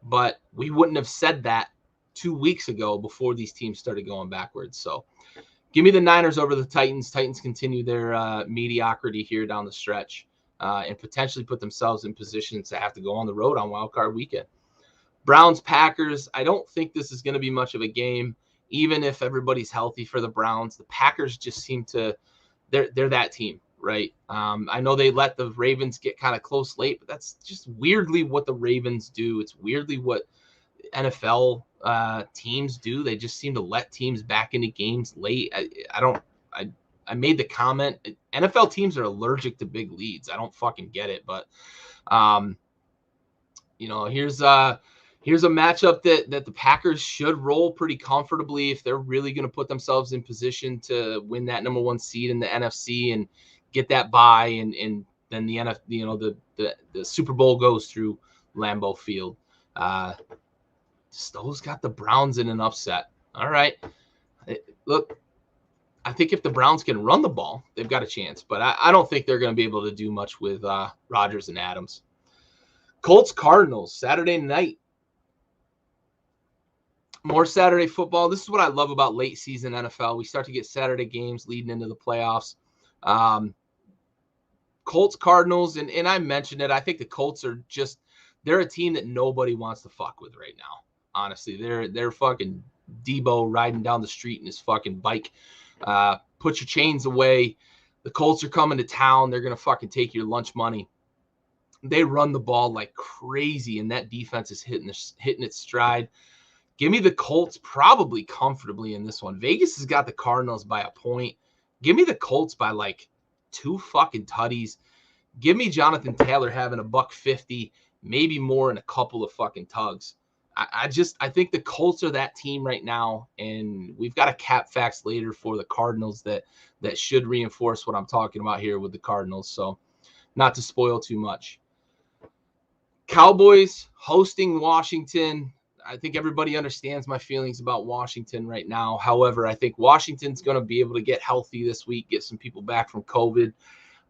but we wouldn't have said that 2 weeks ago before these teams started going backwards. So give me the Niners over the Titans. Titans continue their mediocrity here down the stretch. And potentially put themselves in positions to have to go on the road on wildcard weekend. Browns-Packers, I don't think this is going to be much of a game, even if everybody's healthy for the Browns. The Packers just seem to – they're that team, right? I know they let the Ravens get kind of close late, but that's just weirdly what the Ravens do. It's weirdly what NFL teams do. They just seem to let teams back into games late. I made the comment, NFL teams are allergic to big leads. I don't fucking get it, but here's a matchup that the Packers should roll pretty comfortably if they're really going to put themselves in position to win that number 1 seed in the NFC and get that bye, and then the Super Bowl goes through Lambeau Field. Stowe's got the Browns in an upset. All right, look. I think if the Browns can run the ball, they've got a chance. But I don't think they're going to be able to do much with Rodgers and Adams. Colts-Cardinals, Saturday night. More Saturday football. This is what I love about late season NFL. We start to get Saturday games leading into the playoffs. Colts-Cardinals, and I mentioned it. I think the Colts are just – they're a team that nobody wants to fuck with right now. Honestly, they're fucking Debo riding down the street in his fucking bike. Put your chains away. The Colts are coming to town. They're going to fucking take your lunch money. They run the ball like crazy, and that defense is hitting its stride. Give me the Colts probably comfortably in this one. Vegas has got the Cardinals by a point. Give me the Colts by like 2 fucking tutties. Give me Jonathan Taylor having a $150, maybe more, and a couple of fucking tugs. I think the Colts are that team right now, and we've got a cap facts later for the Cardinals that should reinforce what I'm talking about here with the Cardinals. So not to spoil too much. Cowboys hosting Washington. I think everybody understands my feelings about Washington right now. However, I think Washington's going to be able to get healthy this week, get some people back from COVID.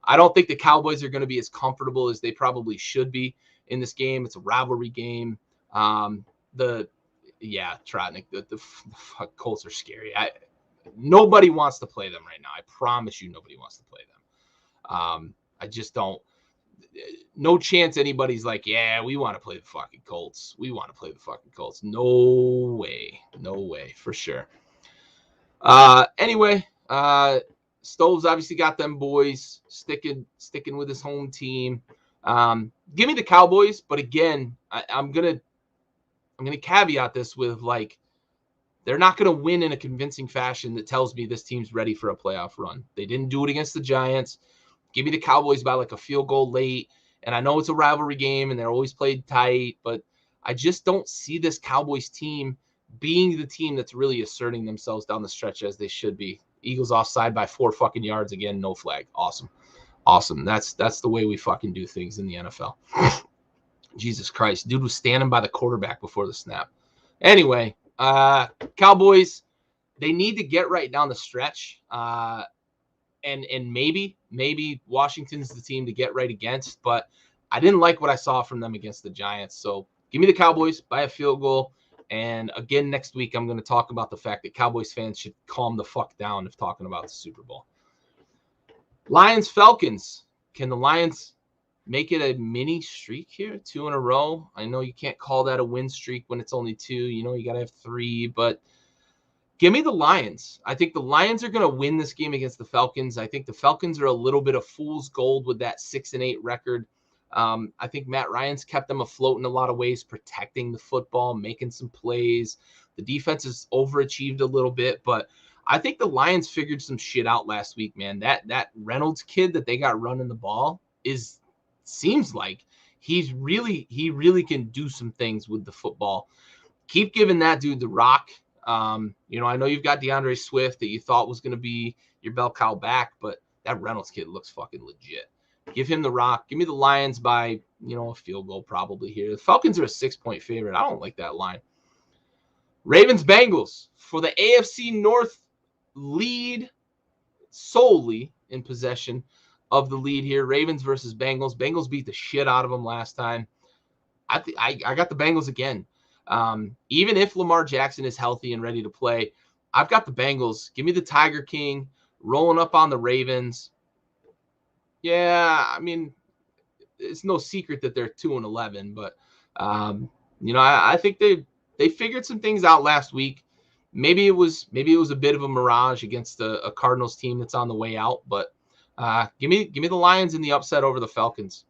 I don't think the Cowboys are going to be as comfortable as they probably should be in this game. It's a rivalry game. Trotnick, the Colts are scary. Nobody wants to play them right now. I promise you nobody wants to play them. I just don't. No chance anybody's like, yeah, we want to play the fucking Colts. We want to play the fucking Colts. No way. No way, for sure. Anyway, Stove's obviously got them boys sticking with his home team. Give me the Cowboys, but again, I'm gonna caveat this with, like, they're not going to win in a convincing fashion that tells me this team's ready for a playoff run. They didn't do it against the Giants. Give me the Cowboys by like a field goal late. And I know it's a rivalry game and they're always played tight, but I just don't see this Cowboys team being the team that's really asserting themselves down the stretch as they should be. Eagles offside by 4 fucking yards again, no flag. Awesome. That's the way we fucking do things in the NFL. Jesus Christ, dude was standing by the quarterback before the snap. Anyway, Cowboys, they need to get right down the stretch. And maybe Washington's the team to get right against, but I didn't like what I saw from them against the Giants. So give me the Cowboys by a field goal. And again, next week, I'm going to talk about the fact that Cowboys fans should calm the fuck down if talking about the Super Bowl. Lions, Falcons. Can the Lions make it a mini streak here? 2 in a row. I know you can't call that a win streak when it's only 2. You know, you got to have 3, but give me the Lions. I think the Lions are going to win this game against the Falcons. I think the Falcons are a little bit of fool's gold with that 6-8 record. I think Matt Ryan's kept them afloat in a lot of ways, protecting the football, making some plays. The defense has overachieved a little bit, but I think the Lions figured some shit out last week, man. That Reynolds kid that they got running the ball seems like he really can do some things with the football. Keep giving that dude the rock. You know, I know you've got DeAndre Swift that you thought was going to be your bell cow back, but that Reynolds kid looks fucking legit. Give him the rock. Give me the Lions by, you know, a field goal probably here. The Falcons are a 6-point favorite. I don't like that line. Ravens, Bengals for the AFC North lead, solely in possession of the lead here. Ravens versus Bengals. Bengals beat the shit out of them last time. I got the Bengals again. Even if Lamar Jackson is healthy and ready to play, I've got the Bengals. Give me the Tiger King rolling up on the Ravens. Yeah, I mean, it's no secret that they're 2-11, but you know, I think they figured some things out last week. Maybe it was a bit of a mirage against a Cardinals team that's on the way out, but give me the Lions in the upset over the Falcons.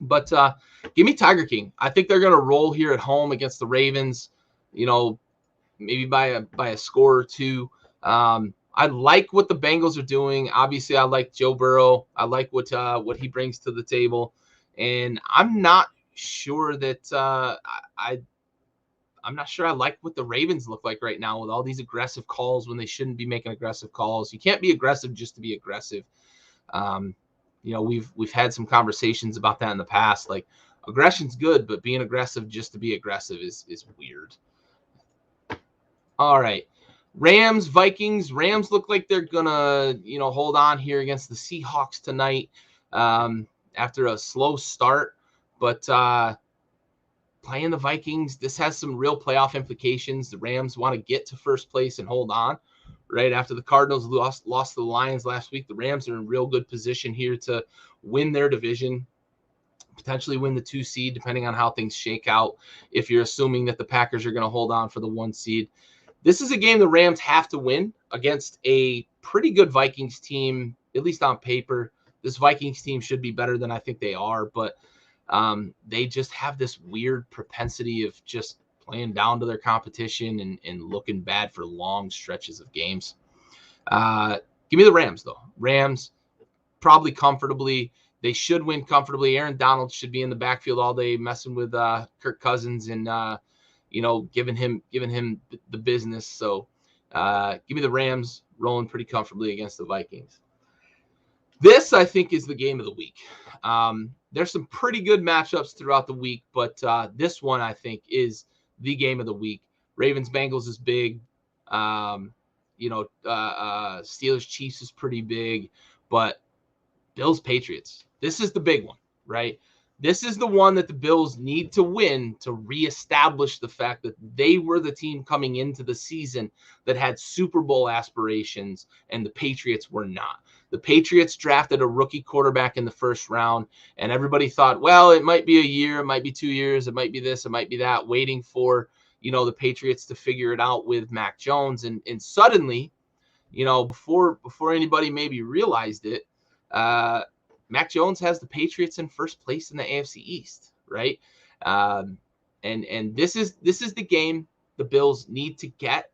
But give me Tiger King. I think they're going to roll here at home against the Ravens, you know, maybe by a score or 2. I like what the Bengals are doing. Obviously, I like Joe Burrow. I like what he brings to the table, and I'm not sure that I'm not sure I like what the Ravens look like right now with all these aggressive calls when they shouldn't be making aggressive calls. You can't be aggressive just to be aggressive. You know, we've had some conversations about that in the past. Like, aggression's good, but being aggressive just to be aggressive is weird. All right. Rams, Vikings. Rams look like they're going to, you know, hold on here against the Seahawks tonight after a slow start. But playing the Vikings, this has some real playoff implications. The Rams want to get to first place and hold on. Right after the Cardinals lost to the Lions last week, the Rams are in real good position here to win their division, potentially win the 2 seed, depending on how things shake out, if you're assuming that the Packers are going to hold on for the 1 seed. This is a game the Rams have to win against a pretty good Vikings team, at least on paper. This Vikings team should be better than I think they are, but they just have this weird propensity of just playing down to their competition and looking bad for long stretches of games. Give me the Rams, though. Rams probably comfortably. They should win comfortably. Aaron Donald should be in the backfield all day messing with Kirk Cousins and you know, giving him the business. So give me the Rams rolling pretty comfortably against the Vikings. This, I think, is the game of the week. There's some pretty good matchups throughout the week, but this one, I think, is the game of the week. Ravens-Bengals is big. You know, Steelers-Chiefs is pretty big, but Bills-Patriots, this is the big one, right? This is the one that the Bills need to win to reestablish the fact that they were the team coming into the season that had Super Bowl aspirations, and the Patriots were not. The Patriots drafted a rookie quarterback in the first round, and everybody thought, well, it might be a year, it might be 2 years, it might be this, it might be that, waiting for, you know, the Patriots to figure it out with Mac Jones. And suddenly, you know, before anybody maybe realized it, Mac Jones has the Patriots in first place in the AFC East, right? And this is the game the Bills need to get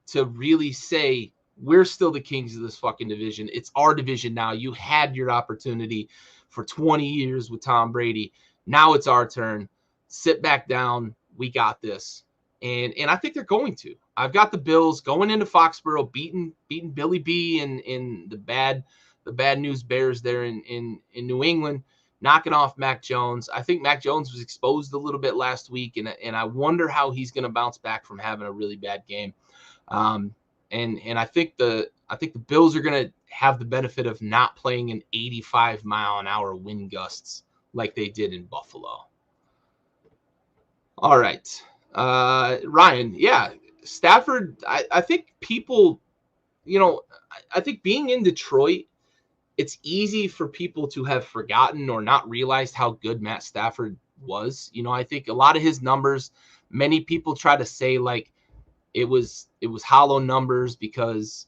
to really say, we're still the kings of this fucking division. It's our division now. You had your opportunity for 20 years with Tom Brady. Now it's our turn. Sit back down. We got this. And I think they're going to. I've got the Bills going into Foxborough, beating Billy B and the bad news Bears there in New England, knocking off Mac Jones. I think Mac Jones was exposed a little bit last week, and I wonder how he's going to bounce back from having a really bad game. And I think the Bills are going to have the benefit of not playing in 85-mile-an-hour wind gusts like they did in Buffalo. All right. Ryan, yeah, Stafford, I think people, I think being in Detroit, it's easy for people to have forgotten or not realized how good Matt Stafford was. I think a lot of his numbers, many people try to say like it was hollow numbers because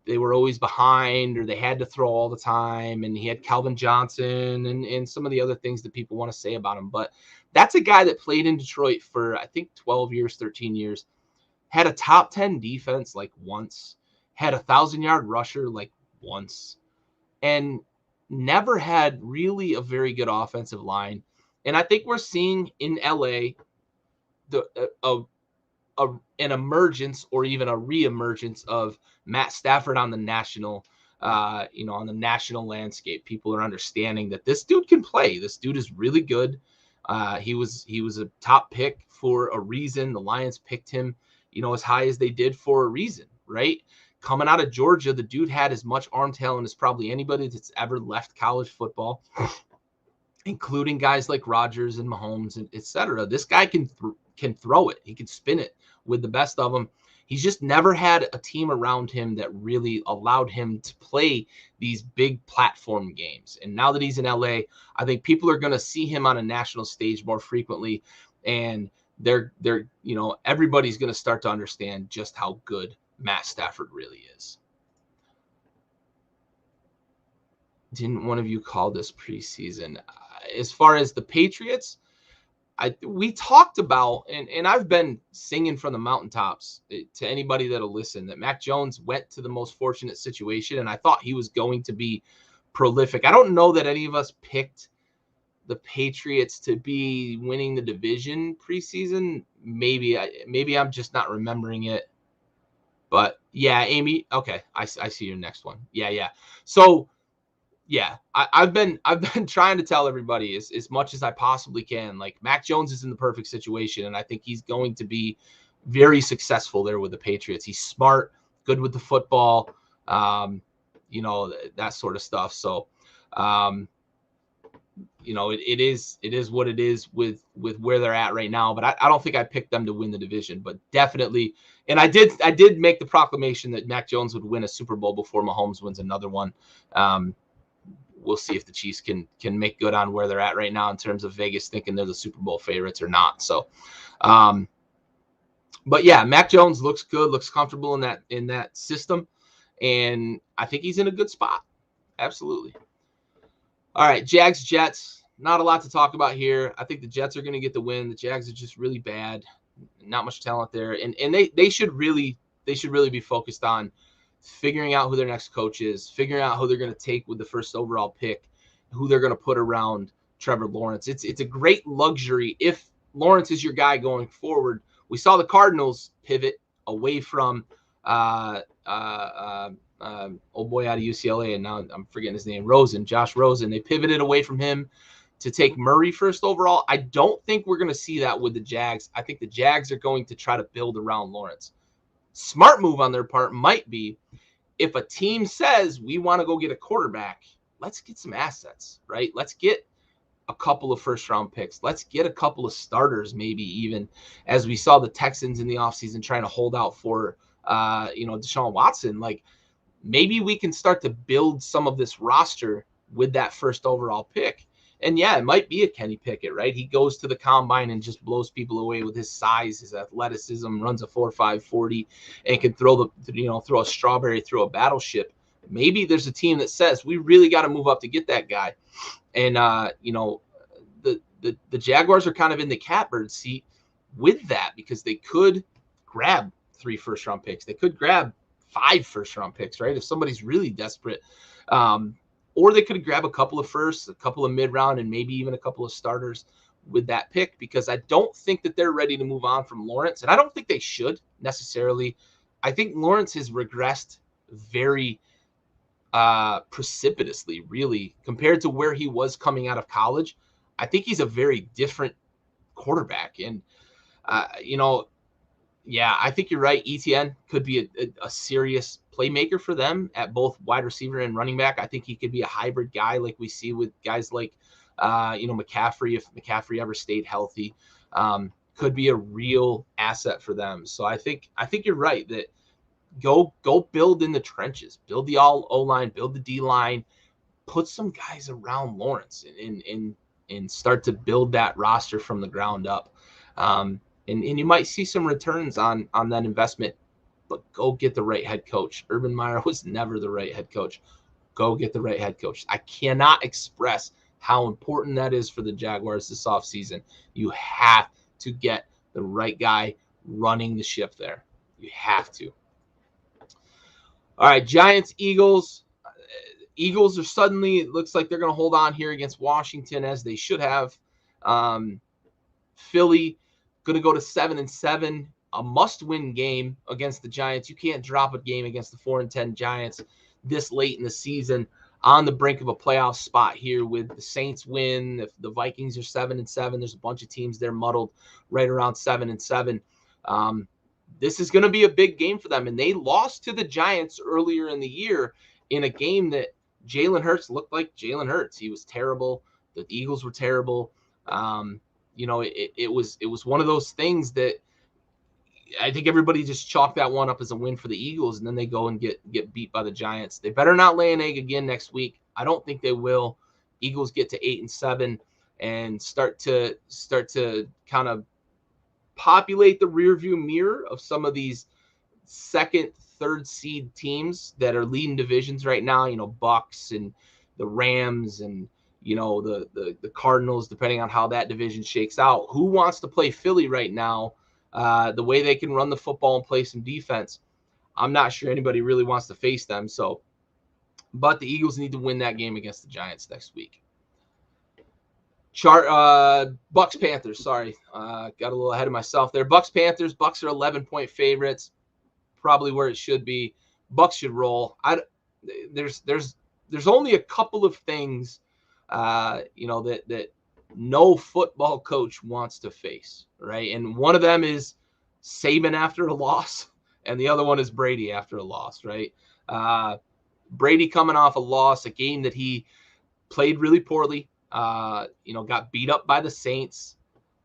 they were always behind or they had to throw all the time, and he had Calvin Johnson and some of the other things that people want to say about him. But that's a guy that played in Detroit for, I think, 12 years, 13 years, had a top 10 defense like once, had a 1,000-yard rusher like once, and never had really a very good offensive line. And I think we're seeing in LA an emergence or even a reemergence of Matt Stafford on the national landscape. People are understanding that this dude can play. This dude is really good. He was a top pick for a reason. The Lions picked him, as high as they did for a reason, right? Coming out of Georgia, the dude had as much arm talent as probably anybody that's ever left college football, including guys like Rodgers and Mahomes and etc. This guy can throw it. He can spin it with the best of them. He's just never had a team around him that really allowed him to play these big platform games. And now that he's in LA, I think people are going to see him on a national stage more frequently. And everybody's going to start to understand just how good Matt Stafford really is. Didn't one of you call this preseason? As far as the Patriots, we talked about, and I've been singing from the mountaintops to anybody that'll listen, that Mac Jones went to the most fortunate situation, and I thought he was going to be prolific. I don't know that any of us picked the Patriots to be winning the division preseason. Maybe I'm just not remembering it. But yeah, Amy, okay, I see your next one. Yeah. So yeah, I've been trying to tell everybody as much as I possibly can. Like, Mac Jones is in the perfect situation, and I think he's going to be very successful there with the Patriots. He's smart, good with the football, that sort of stuff. So, it is what it is with where they're at right now. But I don't think I picked them to win the division, but definitely. And I did make the proclamation that Mac Jones would win a Super Bowl before Mahomes wins another one. We'll see if the Chiefs can make good on where they're at right now in terms of Vegas thinking they're the Super Bowl favorites or not. So, but yeah, Mac Jones looks good, looks comfortable in that system, and I think he's in a good spot. Absolutely. All right, Jags, Jets. Not a lot to talk about here. I think the Jets are going to get the win. The Jags are just really bad. Not much talent there, and they should really be focused on figuring out who their next coach is, figuring out who they're going to take with the first overall pick, who they're going to put around Trevor Lawrence. It's a great luxury if Lawrence is your guy going forward. We saw the Cardinals pivot away from old boy out of UCLA, and now I'm forgetting his name, Josh Rosen. They pivoted away from him to take Murray first overall. I don't think we're going to see that with the Jags. I think the Jags are going to try to build around Lawrence. Smart move on their part might be, if a team says we want to go get a quarterback, let's get some assets, right? Let's get a couple of first-round picks. Let's get a couple of starters, maybe even, as we saw the Texans in the offseason trying to hold out for, Deshaun Watson. Like, maybe we can start to build some of this roster with that first overall pick. And yeah, it might be a Kenny Pickett, right? He goes to the combine and just blows people away with his size, his athleticism, runs a 4.5 40, and can throw a strawberry through a battleship. Maybe there's a team that says we really got to move up to get that guy. And the Jaguars are kind of in the catbird seat with that, because they could grab 3 first-round picks. They could grab 5 first-round picks, right? If somebody's really desperate. Or they could grab a couple of firsts, a couple of mid-round, and maybe even a couple of starters. with that pick because I don't think that they're ready to move on from Lawrence, and I don't think they should necessarily. I think Lawrence has regressed very precipitously, really, compared to where he was coming out of college. I think he's a very different quarterback, and yeah, I think you're right. ETN could be a serious playmaker for them at both wide receiver and running back. I think he could be a hybrid guy like we see with guys like, McCaffrey, if McCaffrey ever stayed healthy, could be a real asset for them. So I think you're right that go build in the trenches, build the all O-line, build the D-line, put some guys around Lawrence and start to build that roster from the ground up. And you might see some returns on that investment, but go get the right head coach. Urban Meyer was never the right head coach. Go get the right head coach. I cannot express how important that is for the Jaguars this offseason. You have to get the right guy running the ship there. You have to. All right, Giants, Eagles. Eagles are suddenly, it looks like they're going to hold on here against Washington as they should have. Philly going to go to 7-7, a must-win game against the Giants. You can't drop a game against the 4-10 Giants this late in the season, on the brink of a playoff spot here with the Saints win. If the Vikings are 7-7, there's a bunch of teams there muddled right around 7-7. This is going to be a big game for them, and they lost to the Giants earlier in the year in a game that Jalen Hurts looked like Jalen Hurts. He was terrible. The Eagles were terrible. It was one of those things that I think everybody just chalked that one up as a win for the Eagles, and then they go and get beat by the Giants. They better not lay an egg again next week. I don't think they will. Eagles get to 8-7 and start to kind of populate the rearview mirror of some of these second, third seed teams that are leading divisions right now. Bucks and the Rams and the Cardinals, depending on how that division shakes out. Who wants to play Philly right now? The way they can run the football and play some defense, I'm not sure anybody really wants to face them. But the Eagles need to win that game against the Giants next week. Bucks Panthers. Sorry, got a little ahead of myself there. Bucks Panthers. Bucks are 11-point favorites, probably where it should be. Bucks should roll. There's only a couple of things, that no football coach wants to face, right? And one of them is Saban after a loss, and the other one is Brady after a loss, right? Brady coming off a loss, a game that he played really poorly, got beat up by the Saints.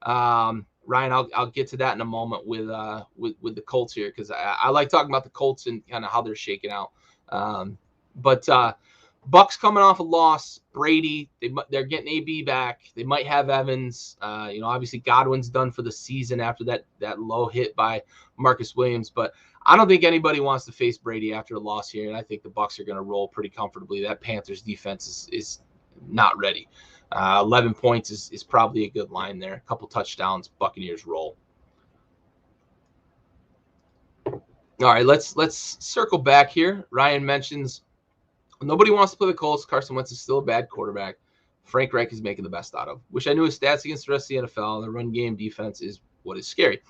Ryan, I'll get to that in a moment with the Colts here, because I like talking about the Colts and kind of how they're shaking out. But Bucks coming off a loss. Brady, they're getting AB back. They might have Evans. Obviously Godwin's done for the season after that low hit by Marcus Williams. But I don't think anybody wants to face Brady after a loss here, and I think the Bucks are going to roll pretty comfortably. That Panthers defense is not ready. 11 points is probably a good line there. A couple touchdowns, Buccaneers roll. All right, let's circle back here. Ryan mentions nobody wants to play the Colts. Carson Wentz is still a bad quarterback. Frank Reich is making the best out of. Wish I knew his stats against the rest of the NFL. The run game defense is what is scary.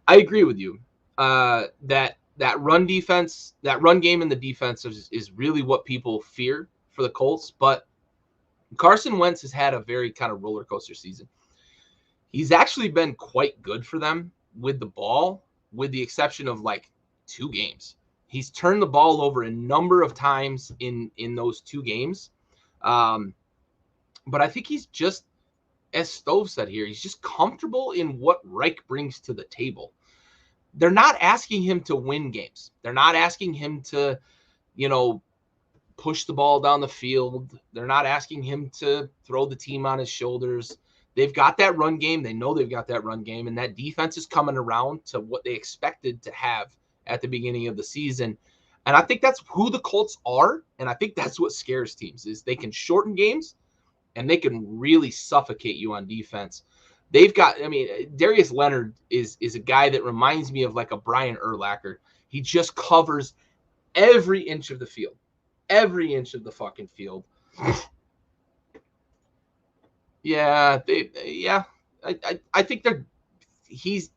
I agree with you. That run defense, that run game and the defense is really what people fear for the Colts. But Carson Wentz has had a very kind of roller coaster season. He's actually been quite good for them with the ball, with the exception of like 2 games. He's turned the ball over a number of times in those 2 games. But I think he's just, as Stove said here, he's just comfortable in what Reich brings to the table. They're not asking him to win games. They're not asking him to, push the ball down the field. They're not asking him to throw the team on his shoulders. They've got that run game. They know they've got that run game, and that defense is coming around to what they expected to have at the beginning of the season. And I think that's who the Colts are, and I think that's what scares teams, is they can shorten games and they can really suffocate you on defense. They've got, Darius Leonard is a guy that reminds me of like a Brian Urlacher. He just covers every inch of the field. Every inch of the fucking field. Yeah, I think he's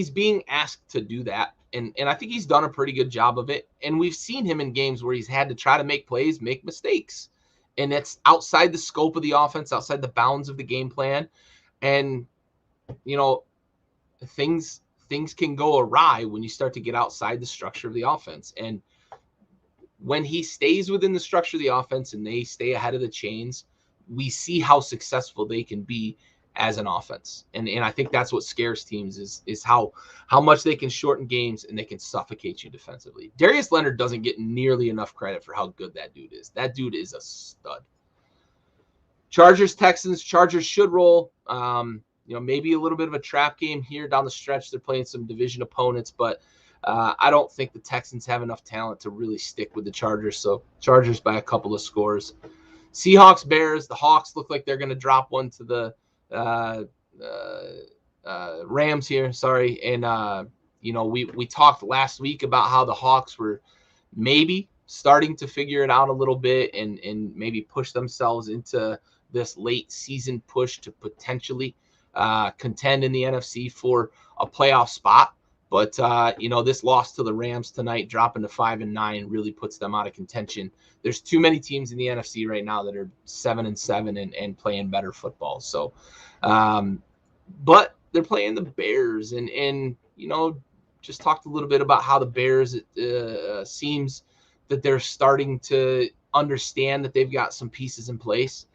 being asked to do that. And I think he's done a pretty good job of it. And we've seen him in games where he's had to try to make plays, make mistakes. And it's outside the scope of the offense, outside the bounds of the game plan. And, things can go awry when you start to get outside the structure of the offense. And when he stays within the structure of the offense and they stay ahead of the chains, we see how successful they can be as an offense. And I think that's what scares teams is how much they can shorten games and they can suffocate you defensively. Darius Leonard doesn't get nearly enough credit for how good that dude is. That dude is a stud. Chargers, Texans. Chargers should roll. Maybe a little bit of a trap game here down the stretch. They're playing some division opponents, but I don't think the Texans have enough talent to really stick with the Chargers. So Chargers by a couple of scores. Seahawks, Bears. The Hawks look like they're going to drop one to the Rams here. Sorry. And, we talked last week about how the Hawks were maybe starting to figure it out a little bit and maybe push themselves into this late season push to potentially contend in the NFC for a playoff spot. But, this loss to the Rams tonight, dropping to 5-9, really puts them out of contention. There's too many teams in the NFC right now that are 7-7 and playing better football. So, but they're playing the Bears and just talked a little bit about how the Bears, seems that they're starting to understand that they've got some pieces in place.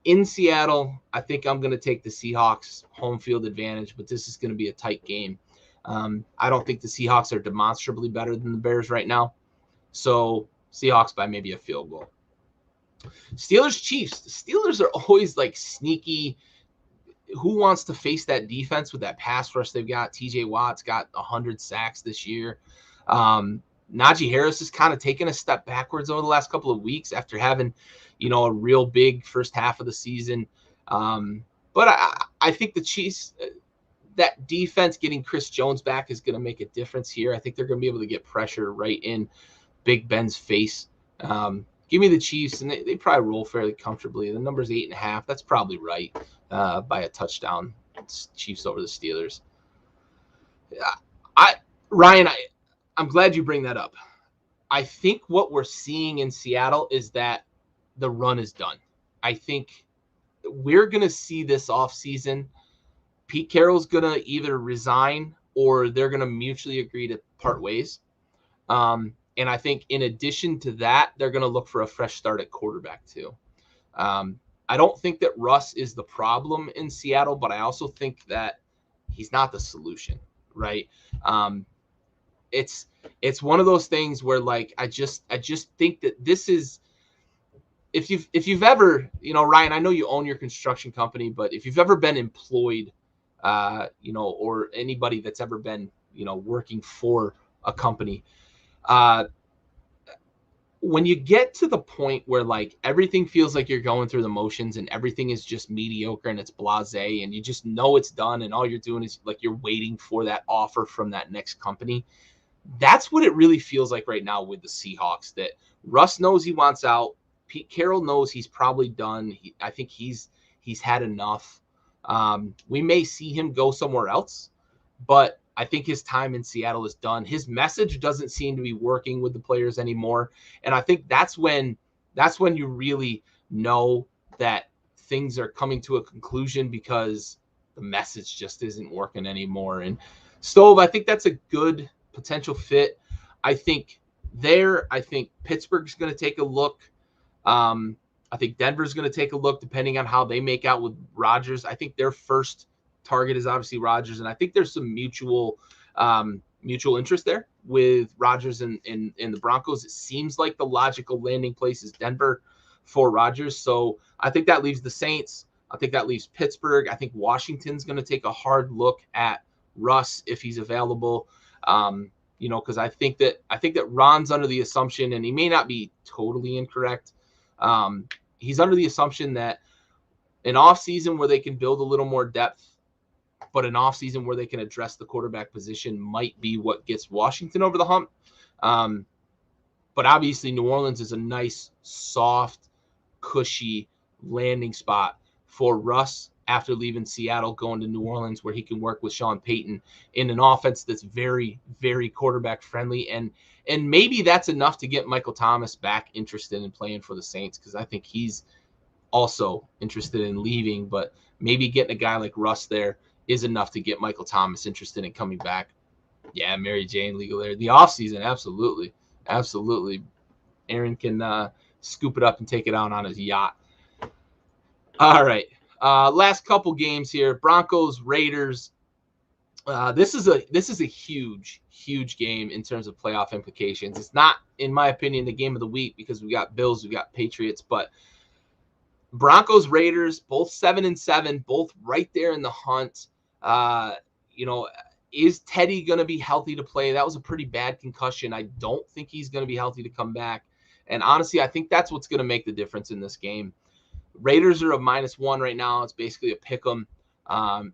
In Seattle, I think I'm going to take the Seahawks home field advantage, but this is going to be a tight game. I don't think the Seahawks are demonstrably better than the Bears right now. So Seahawks by maybe a field goal. Steelers, Chiefs. The Steelers are always like sneaky. Who wants to face that defense with that pass rush they've got? TJ Watt's got 100 sacks this year. Najee Harris has kind of taken a step backwards over the last couple of weeks after having, a real big first half of the season. But I think the Chiefs, that defense getting Chris Jones back is going to make a difference here. I think they're going to be able to get pressure right in Big Ben's face. Give me the Chiefs, and they probably roll fairly comfortably. The number's 8.5. That's probably right by a touchdown. It's Chiefs over the Steelers. Ryan, I'm glad you bring that up. I think what we're seeing in Seattle is that the run is done. I think we're going to see this offseason. Pete Carroll's going to either resign or they're going to mutually agree to part ways. And I think in addition to that, they're going to look for a fresh start at quarterback too. I don't think that Russ is the problem in Seattle, but I also think that he's not the solution, right? It's one of those things where I just think that this is, if you've ever, Ryan, I know you own your construction company, but if you've ever been employed, or anybody that's ever been, working for a company, when you get to the point where everything feels like you're going through the motions and everything is just mediocre and it's blasé and you just know it's done and all you're doing is you're waiting for that offer from that next company. That's what it really feels like right now with the Seahawks, that Russ knows he wants out. Pete Carroll knows he's probably done. I think he's had enough. We may see him go somewhere else, but I think his time in Seattle is done. His message doesn't seem to be working with the players anymore. And I think that's when you really know that things are coming to a conclusion, because the message just isn't working anymore. And Stove, I think that's a good potential fit. I think Pittsburgh's going to take a look. I think Denver's going to take a look depending on how they make out with Rodgers. I think their first target is obviously Rodgers, and I think there's some mutual interest there with Rodgers and the Broncos. It seems like the logical landing place is Denver for Rodgers. So I think that leaves the Saints. I think that leaves Pittsburgh. I think Washington's going to take a hard look at Russ if he's available. Because I think that Ron's under the assumption, and he may not be totally incorrect. He's under the assumption that an offseason where they can build a little more depth, but an offseason where they can address the quarterback position might be what gets Washington over the hump. But obviously New Orleans is a nice, soft, cushy landing spot for Russ after leaving Seattle, going to New Orleans, where he can work with Sean Payton in an offense that's very, very quarterback friendly. And maybe that's enough to get Michael Thomas back interested in playing for the Saints, because I think he's also interested in leaving. But maybe getting a guy like Russ there is enough to get Michael Thomas interested in coming back. Yeah, Mary Jane legal there. The offseason, absolutely. Absolutely. Aaron can scoop it up and take it out on his yacht. All right. Last couple games here. Broncos, Raiders. This is a huge, huge game in terms of playoff implications. It's not, in my opinion, the game of the week because we got Bills, we got Patriots, but Broncos, Raiders, both 7-7, both right there in the hunt. Is Teddy going to be healthy to play? That was a pretty bad concussion. I don't think he's going to be healthy to come back. And honestly, I think that's what's going to make the difference in this game. Raiders are a -1 right now. It's basically a pick 'em.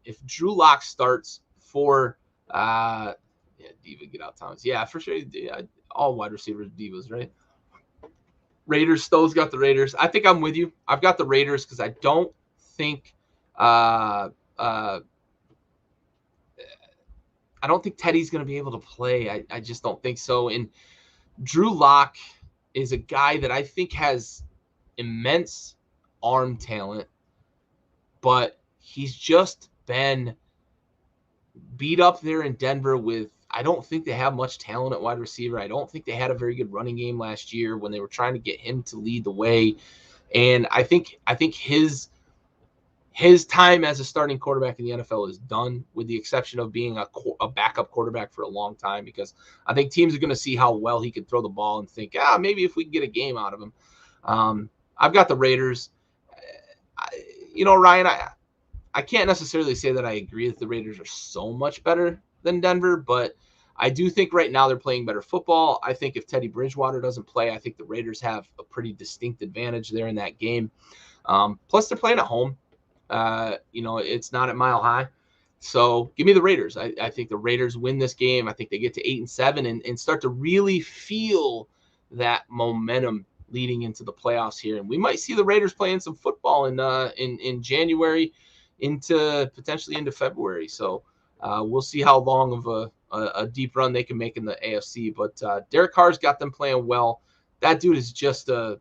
If Drew Lock starts for Diva, get out, Thomas. Yeah, for sure. Yeah, all wide receivers, Divas, right? Raiders, Stowe's got the Raiders. I think I'm with you. I've got the Raiders because I don't think I don't think Teddy's going to be able to play. I just don't think so. And Drew Lock is a guy that I think has immense arm talent, but he's just been beat up there in Denver with, I don't think they have much talent at wide receiver. I don't think they had a very good running game last year when they were trying to get him to lead the way. And I think his time as a starting quarterback in the NFL is done, with the exception of being a backup quarterback for a long time, because I think teams are going to see how well he can throw the ball and think, maybe if we can get a game out of him. I've got the Raiders. Ryan, I can't necessarily say that I agree that the Raiders are so much better than Denver, but I do think right now they're playing better football. I think if Teddy Bridgewater doesn't play, I think the Raiders have a pretty distinct advantage there in that game. Plus, they're playing at home. It's not at Mile High. So give me the Raiders. I think the Raiders win this game. I think they get to 8-7 and start to really feel that momentum leading into the playoffs here. And we might see the Raiders playing some football in January potentially into February. So we'll see how long of a deep run they can make in the AFC. But Derek Carr's got them playing well. That dude is just a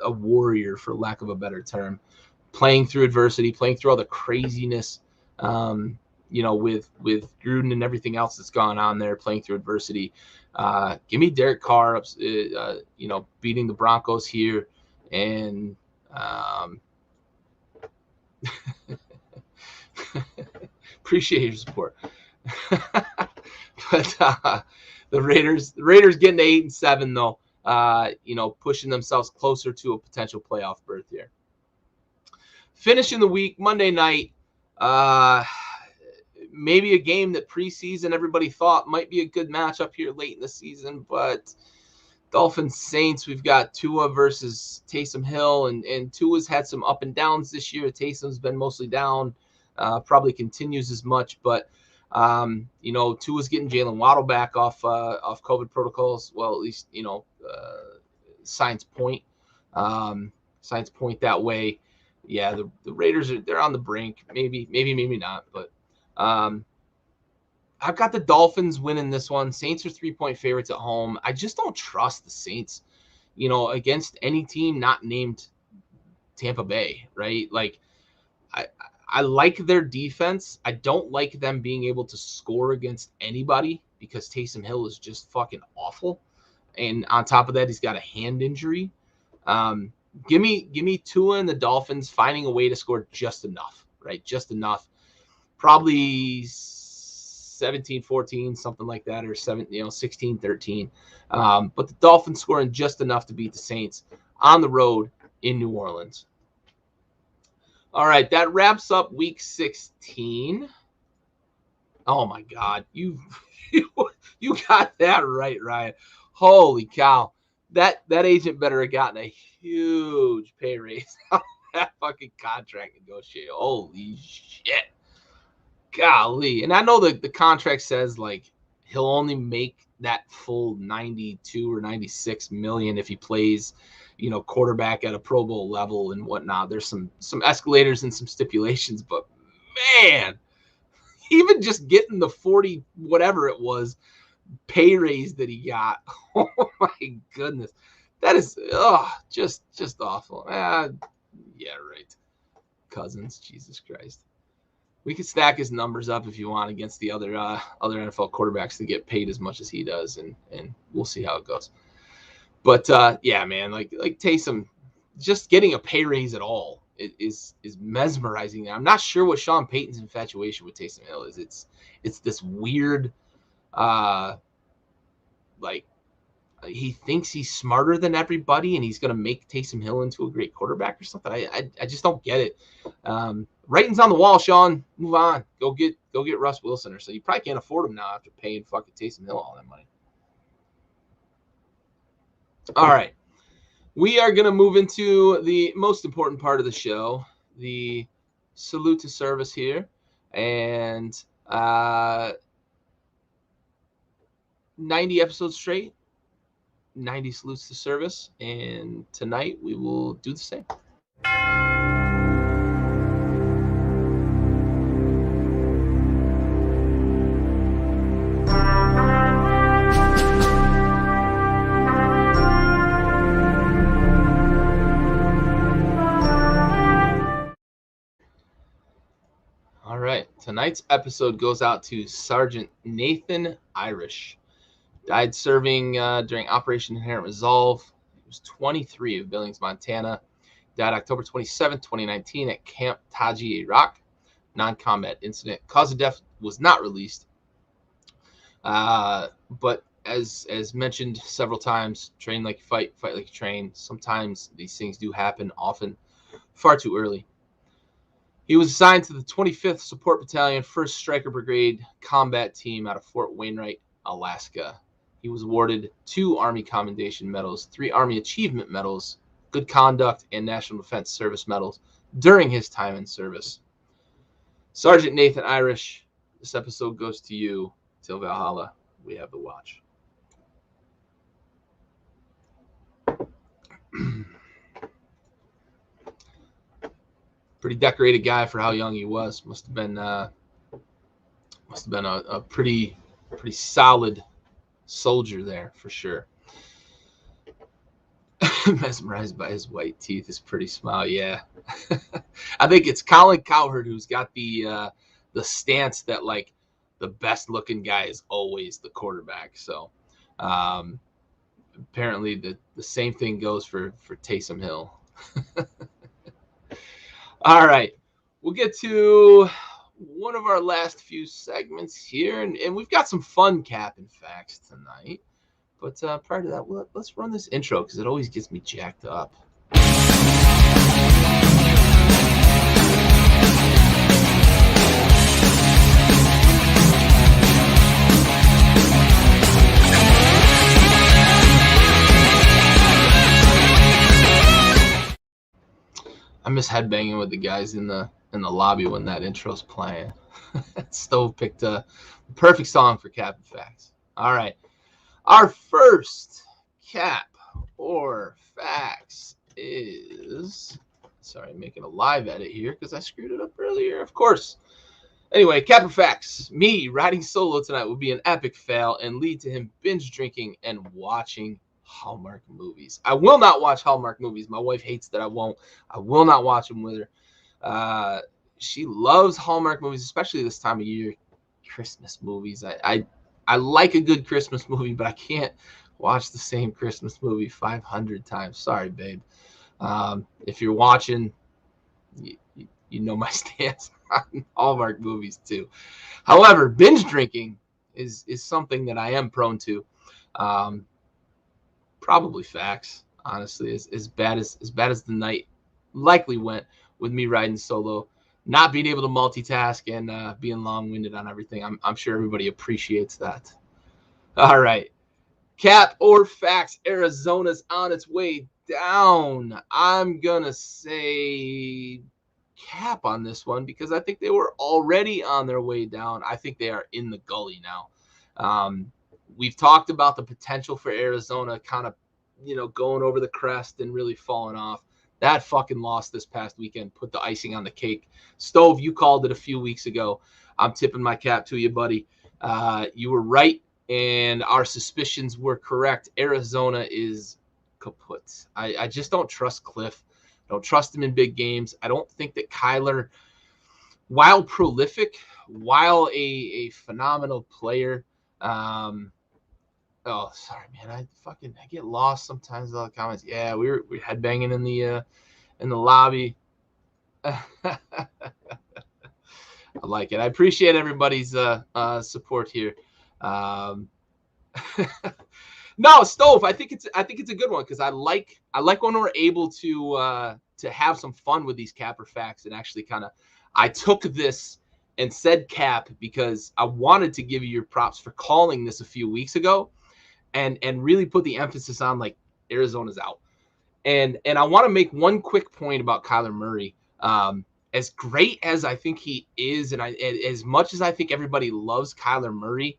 warrior, for lack of a better term, playing through adversity, playing through all the craziness, with Gruden and everything else that's gone on there, playing through adversity. Give me Derek Carr, beating the Broncos here. And appreciate your support. But the Raiders getting to 8-7 though, pushing themselves closer to a potential playoff berth here. Finishing the week, Monday night, maybe a game that preseason everybody thought might be a good matchup here late in the season, but Dolphins Saints, we've got Tua versus Taysom Hill, and Tua's had some up and downs this year. Taysom's been mostly down, probably continues as much, but Tua's getting Jalen Waddle back off COVID protocols. Well, at least science point that way. Yeah, the Raiders they're on the brink. Maybe not, but I've got the Dolphins winning this one. Saints are 3-point favorites at home. I just don't trust the Saints, against any team not named Tampa Bay, right? Like, I like their defense. I don't like them being able to score against anybody because Taysom Hill is just fucking awful. And on top of that, he's got a hand injury. Give me Tua and the Dolphins finding a way to score just enough, right? Just enough. Probably 17-14, something like that, or 16-13. But the Dolphins scoring just enough to beat the Saints on the road in New Orleans. All right, that wraps up week 16. Oh my God, you got that right, Ryan. Holy cow. That agent better have gotten a huge pay raise on that fucking contract negotiation. Holy shit. Golly. And I know the contract says like he'll only make that full 92 or 96 million if he plays, quarterback at a Pro Bowl level and whatnot. There's some escalators and some stipulations, but man, even just getting the 40 whatever it was pay raise that he got, oh my goodness, that is just awful. Yeah, right. Cousins, Jesus Christ. We could stack his numbers up if you want against the other NFL quarterbacks to get paid as much as he does, and we'll see how it goes. But yeah, man, like Taysom, just getting a pay raise at all is mesmerizing. I'm not sure what Sean Payton's infatuation with Taysom Hill is. It's this weird, like, he thinks he's smarter than everybody and he's going to make Taysom Hill into a great quarterback or something. I just don't get it. Writing's on the wall, Sean. Move on. Go get Russ Wilson or so. You probably can't afford him now after paying fucking Taysom Hill all that money. All right. We are going to move into the most important part of the show, the salute to service here. And 90 episodes straight, 90 salutes to service. And tonight we will do the same. All right, tonight's episode goes out to Sergeant Nathan Irish. Died serving during Operation Inherent Resolve. He was 23 of Billings, Montana. Died October 27, 2019 at Camp Taji, Iraq. Non-combat incident. Cause of death was not released. But as mentioned several times, train like you fight like you train. Sometimes these things do happen, often far too early. He was assigned to the 25th Support Battalion, 1st Stryker Brigade Combat Team out of Fort Wainwright, Alaska. He was awarded 2 Army Commendation Medals, 3 Army Achievement Medals, Good Conduct, and National Defense Service Medals during his time in service. Sergeant Nathan Irish, this episode goes to you. Till Valhalla, we have the watch. Pretty decorated guy for how young he was. Must have been a pretty solid soldier there for sure. Mesmerized by his white teeth, his pretty smile. Yeah, I think it's Colin Cowherd who's got the stance that like the best looking guy is always the quarterback. So apparently the same thing goes for Taysom Hill. All right, we'll get to one of our last few segments here, and we've got some fun cap and facts tonight. But prior to that, let's run this intro because it always gets me jacked up. I miss headbanging with the guys in the lobby when that intro's playing. Stove picked a perfect song for cap and facts. All right. Our first cap or facts is, sorry, I'm making a live edit here because I screwed it up earlier, of course. Anyway, cap or facts. Me riding solo tonight would be an epic fail and lead to him binge drinking and watching Hallmark movies. I will not watch Hallmark movies. My wife hates that I won't. I will not watch them with her. She loves Hallmark movies, especially this time of year. Christmas movies. I like a good Christmas movie, but I can't watch the same Christmas movie 500 times. Sorry, babe. If you're watching, you know my stance on Hallmark movies too. However, binge drinking is something that I am prone to. Probably facts, honestly, as bad as the night likely went with me riding solo, not being able to multitask and being long-winded on everything. I'm sure everybody appreciates that. All right. Cap or facts, Arizona's on its way down. I'm going to say cap on this one because I think they were already on their way down. I think they are in the gully now. We've talked about the potential for Arizona kind of, going over the crest and really falling off. That fucking loss this past weekend put the icing on the cake. Stove, you called it a few weeks ago. I'm tipping my cap to you, buddy. You were right, and our suspicions were correct. Arizona is kaput. I just don't trust Cliff. Don't trust him in big games. I don't think that Kyler, while prolific, while a phenomenal player, oh, sorry, man. I get lost sometimes in all the comments. Yeah, we're headbanging in the lobby. I like it. I appreciate everybody's support here. No, Stove. I think it's a good one because I like when we're able to have some fun with these capper facts and actually kind of. I took this and said cap because I wanted to give you your props for calling this a few weeks ago, and really put the emphasis on like Arizona's out. And I want to make one quick point about Kyler Murray. As great as I think he is, and as much as I think everybody loves Kyler Murray,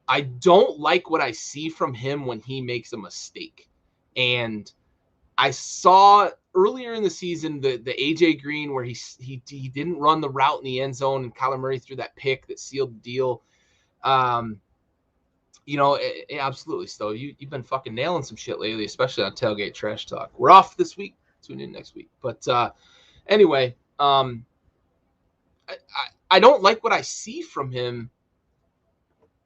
I don't like what I see from him when he makes a mistake. And I saw earlier in the season the AJ Green where he didn't run the route in the end zone, and Kyler Murray threw that pick that sealed the deal. Absolutely, Stowe. You've been fucking nailing some shit lately, especially on Tailgate Trash Talk. We're off this week. Tune in next week. But anyway, I don't like what I see from him.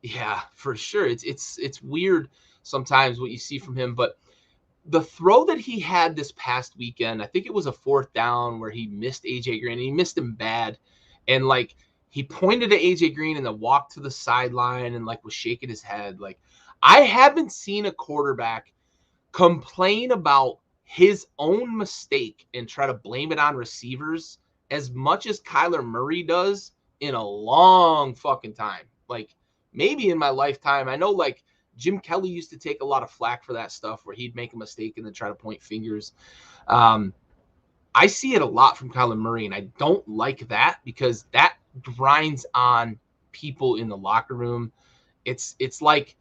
Yeah, for sure. It's weird sometimes what you see from him, but the throw that he had this past weekend, I think it was a 4th down where he missed AJ Green. And he missed him bad, and like he pointed to AJ Green and then walked to the sideline and like was shaking his head. Like I haven't seen a quarterback complain about his own mistake and try to blame it on receivers as much as Kyler Murray does in a long fucking time. Like maybe in my lifetime. I know like Jim Kelly used to take a lot of flack for that stuff where he'd make a mistake and then try to point fingers. I see it a lot from Kyler Murray, and I don't like that because that grinds on people in the locker room. It's like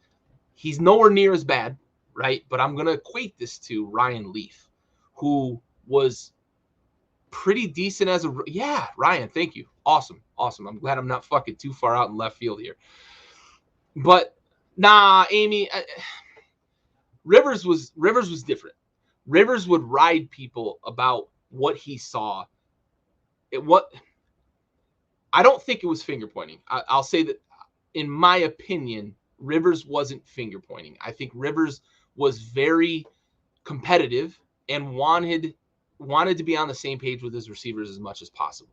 he's nowhere near as bad, right? But I'm going to equate this to Ryan Leaf, who was pretty decent as a – yeah, Ryan, thank you. Awesome. I'm glad I'm not fucking too far out in left field here. But – nah, Amy, Rivers was different. Rivers would ride people about what he saw. I don't think it was finger pointing. I'll say that, in my opinion, Rivers wasn't finger pointing. I think Rivers was very competitive and wanted to be on the same page with his receivers as much as possible.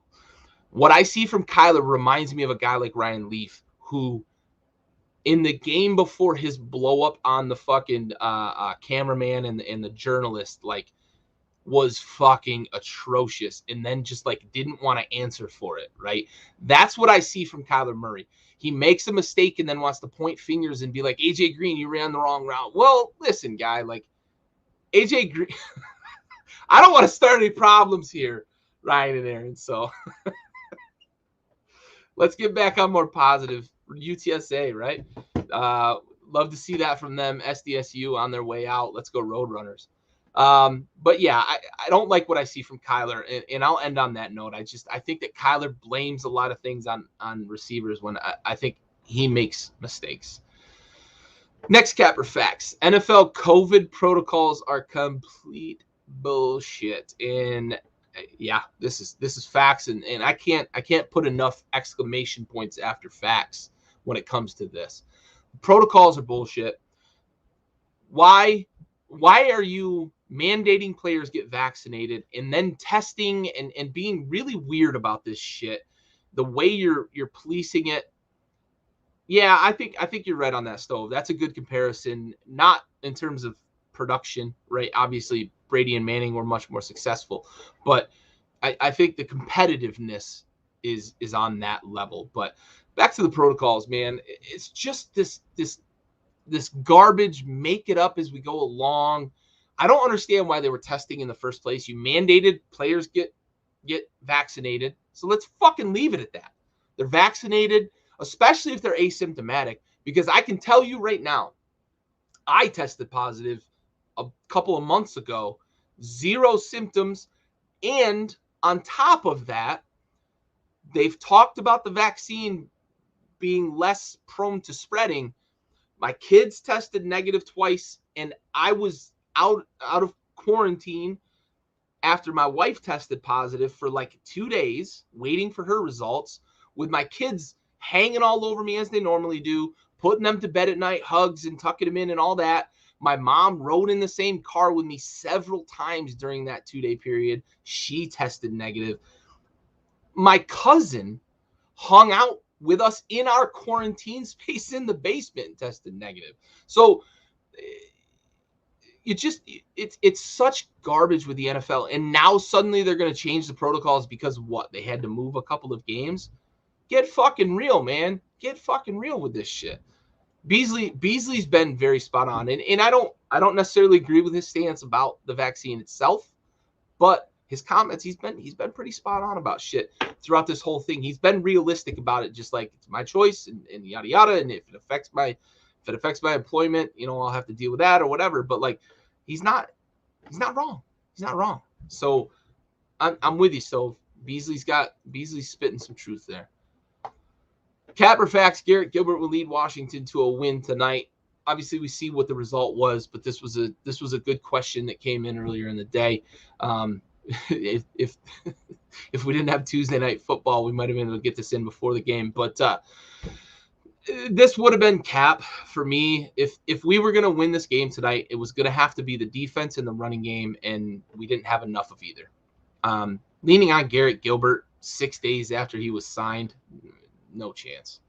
What I see from Kyler reminds me of a guy like Ryan Leaf, who in the game before his blow up on the fucking cameraman and the journalist, like, was fucking atrocious and then just like didn't want to answer for it, right? That's what I see from Kyler Murray. He makes a mistake and then wants to point fingers and be like, AJ Green, you ran the wrong route. Well, listen, guy, like AJ Green, I don't want to start any problems here, Ryan and Aaron. So let's get back on more positive. UTSA, right? Love to see that from them. SDSU on their way out. Let's go Roadrunners. But yeah, I don't like what I see from Kyler, and I'll end on that note. I think that Kyler blames a lot of things on receivers when I think he makes mistakes. Next capper facts. NFL COVID protocols are complete bullshit. And yeah, this is facts, and I can't put enough exclamation points after facts when it comes to this. Protocols are bullshit. Why are you mandating players get vaccinated and then testing and being really weird about this shit? The way you're policing it. Yeah, I think you're right on that, Stove. That's a good comparison, not in terms of production, right? Obviously, Brady and Manning were much more successful, but I think the competitiveness is on that level. But back to the protocols, man. It's just this garbage. Make it up as we go along. I don't understand why they were testing in the first place. You mandated players get vaccinated, so let's fucking leave it at that. They're vaccinated, especially if they're asymptomatic. Because I can tell you right now, I tested positive a couple of months ago, 0 symptoms. And on top of that, they've talked about the vaccine being less prone to spreading. My kids tested negative twice, and I was out of quarantine after my wife tested positive for like 2 days, waiting for her results, with my kids hanging all over me as they normally do, putting them to bed at night, hugs and tucking them in and all that. My mom rode in the same car with me several times during that 2-day period. She tested negative. My cousin hung out with us in our quarantine space in the basement and tested negative. So it's such garbage with the NFL. And now suddenly they're going to change the protocols because what? They had to move a couple of games. Get fucking real, man. Get fucking real with this shit. Beasley's been very spot on. And I don't necessarily agree with his stance about the vaccine itself, but his comments, he's been pretty spot on about shit throughout this whole thing. He's been realistic about it, just like it's my choice and yada yada. And if it affects my employment, I'll have to deal with that or whatever. But like, he's not wrong. He's not wrong. So I'm with you. So Beasley's spitting some truth there. Capper facts: Garrett Gilbert will lead Washington to a win tonight. Obviously, we see what the result was, but this was a good question that came in earlier in the day. If we didn't have Tuesday night football, we might have been able to get this in before the game. But this would have been cap for me. If we were going to win this game tonight, it was going to have to be the defense and the running game, and we didn't have enough of either. Leaning on Garrett Gilbert 6 days after he was signed, no chance.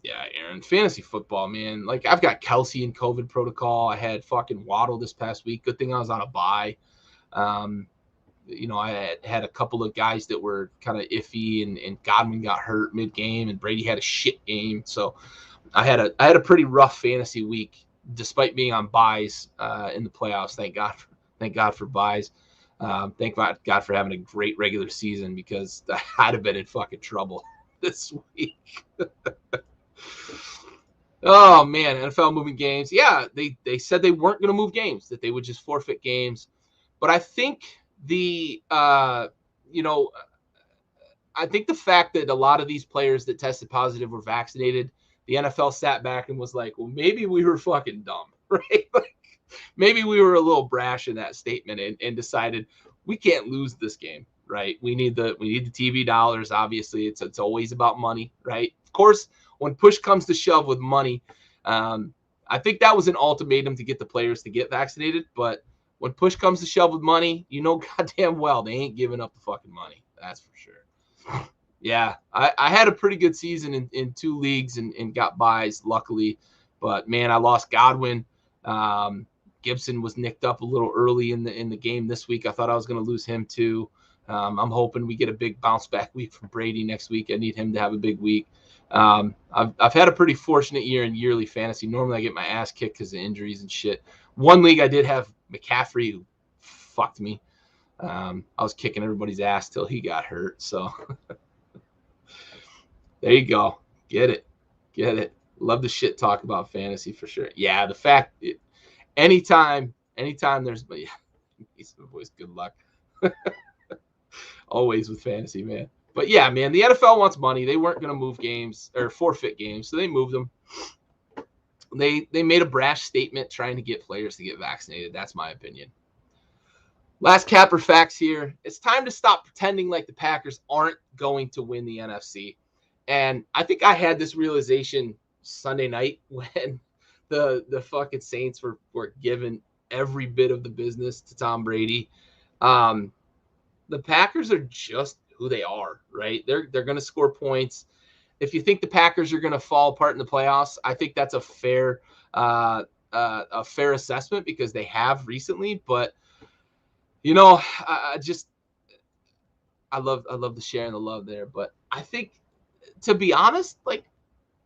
Yeah, Aaron, fantasy football, man. Like, I've got Kelsey in COVID protocol. I had fucking Waddle this past week. Good thing I was on a bye. I had a couple of guys that were kind of iffy, and Godwin got hurt mid-game, and Brady had a shit game. So I had a pretty rough fantasy week, despite being on buys in the playoffs. Thank God for buys. Thank God for having a great regular season, because I'd have been in fucking trouble this week. Oh man, NFL moving games. Yeah, they said they weren't going to move games, that they would just forfeit games. But I think I think the fact that a lot of these players that tested positive were vaccinated, the NFL sat back and was like, well, maybe we were fucking dumb, right? Like, maybe we were a little brash in that statement and decided we can't lose this game, right? We need the TV dollars. Obviously, it's always about money, right? Of course, when push comes to shove with money, I think that was an ultimatum to get the players to get vaccinated. But when push comes to shove with money, goddamn well they ain't giving up the fucking money. That's for sure. Yeah, I had a pretty good season in 2 leagues and got buys, luckily. But man, I lost Godwin. Gibson was nicked up a little early in the game this week. I thought I was going to lose him too. I'm hoping we get a big bounce back week from Brady next week. I need him to have a big week. I've had a pretty fortunate year in yearly fantasy. Normally I get my ass kicked because of injuries and shit. One league I did have McCaffrey, who fucked me. I was kicking everybody's ass till he got hurt. So there you go. Get it. Love the shit talk about fantasy for sure. Yeah, the fact anytime there's, but yeah, boys, good luck. Always with fantasy, man. But yeah, man, the NFL wants money. They weren't going to move games or forfeit games, so they moved them. They made a brash statement trying to get players to get vaccinated. That's my opinion. Last capper facts here. It's time to stop pretending like the Packers aren't going to win the NFC. And I think I had this realization Sunday night when the fucking Saints were given every bit of the business to Tom Brady. The Packers are just who they are, right? They're going to score points. If you think the Packers are going to fall apart in the playoffs, I think that's a fair assessment, because they have recently. But I love the sharing the love there. But I think, to be honest, like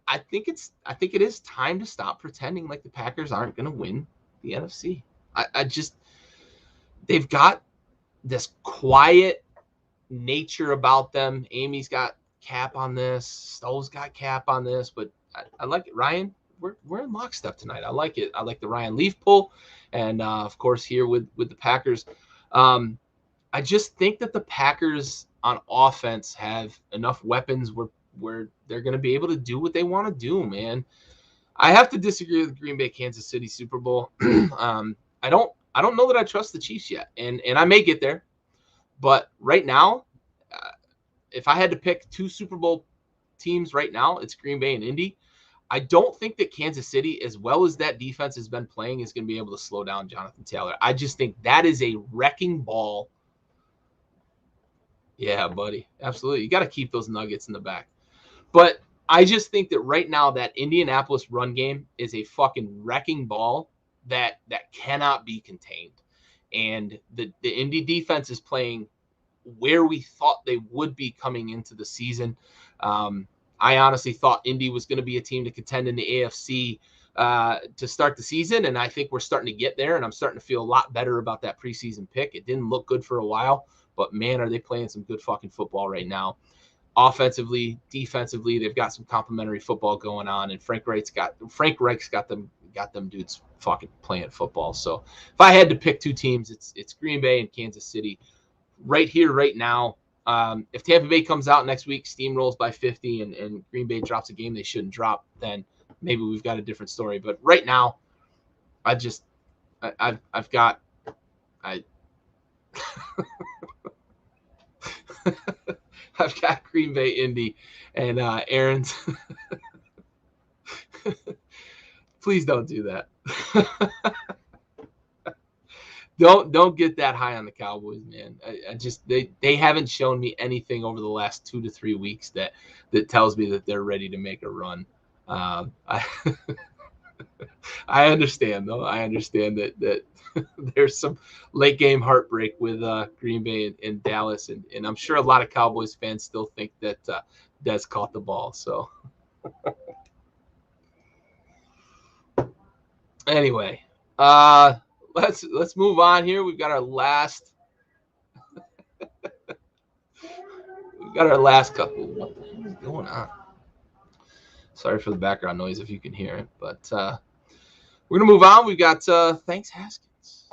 I think it is time to stop pretending like the Packers aren't going to win the NFC. They've got this quiet nature about them. Amy's got cap on this. Stove's got cap on this, but I like it. Ryan, we're in lockstep tonight. I like it. I like the Ryan Leaf pull, and of course here with the Packers. I just think that the Packers on offense have enough weapons where they're going to be able to do what they want to do, man. I have to disagree with Green Bay Kansas City Super Bowl. I don't know that I trust the Chiefs yet, and I may get there, but right now, if I had to pick two Super Bowl teams right now, it's Green Bay and Indy. I don't think that Kansas City, as well as that defense has been playing, is going to be able to slow down Jonathan Taylor. I just think that is a wrecking ball. Yeah, buddy. Absolutely. You got to keep those nuggets in the back. But I just think that right now that Indianapolis run game is a fucking wrecking ball that cannot be contained. And the Indy defense is playing where we thought they would be coming into the season. I honestly thought Indy was going to be a team to contend in the AFC to start the season, and I think we're starting to get there, and I'm starting to feel a lot better about that preseason pick. It didn't look good for a while, but man, are they playing some good fucking football right now. Offensively, defensively, they've got some complimentary football going on, and Frank Reich's got them dudes fucking playing football. So if I had to pick two teams, it's Green Bay and Kansas City. Right here, right now. If Tampa Bay comes out next week, steamrolls by 50, and Green Bay drops a game they shouldn't drop, then maybe we've got a different story. But right now, I've got I've got Green Bay, Indy, and Aaron's. Please don't do that. Don't get that high on the Cowboys, man. I just they haven't shown me anything over the last 2 to 3 weeks that tells me that they're ready to make a run. I I understand though. I understand that there's some late game heartbreak with Green Bay and Dallas, and I'm sure a lot of Cowboys fans still think that Dez caught the ball. So anyway, let's move on here. We've got our last couple. What the hell is going on? Sorry for the background noise if you can hear it, but we're gonna move on. We've got thanks Haskins.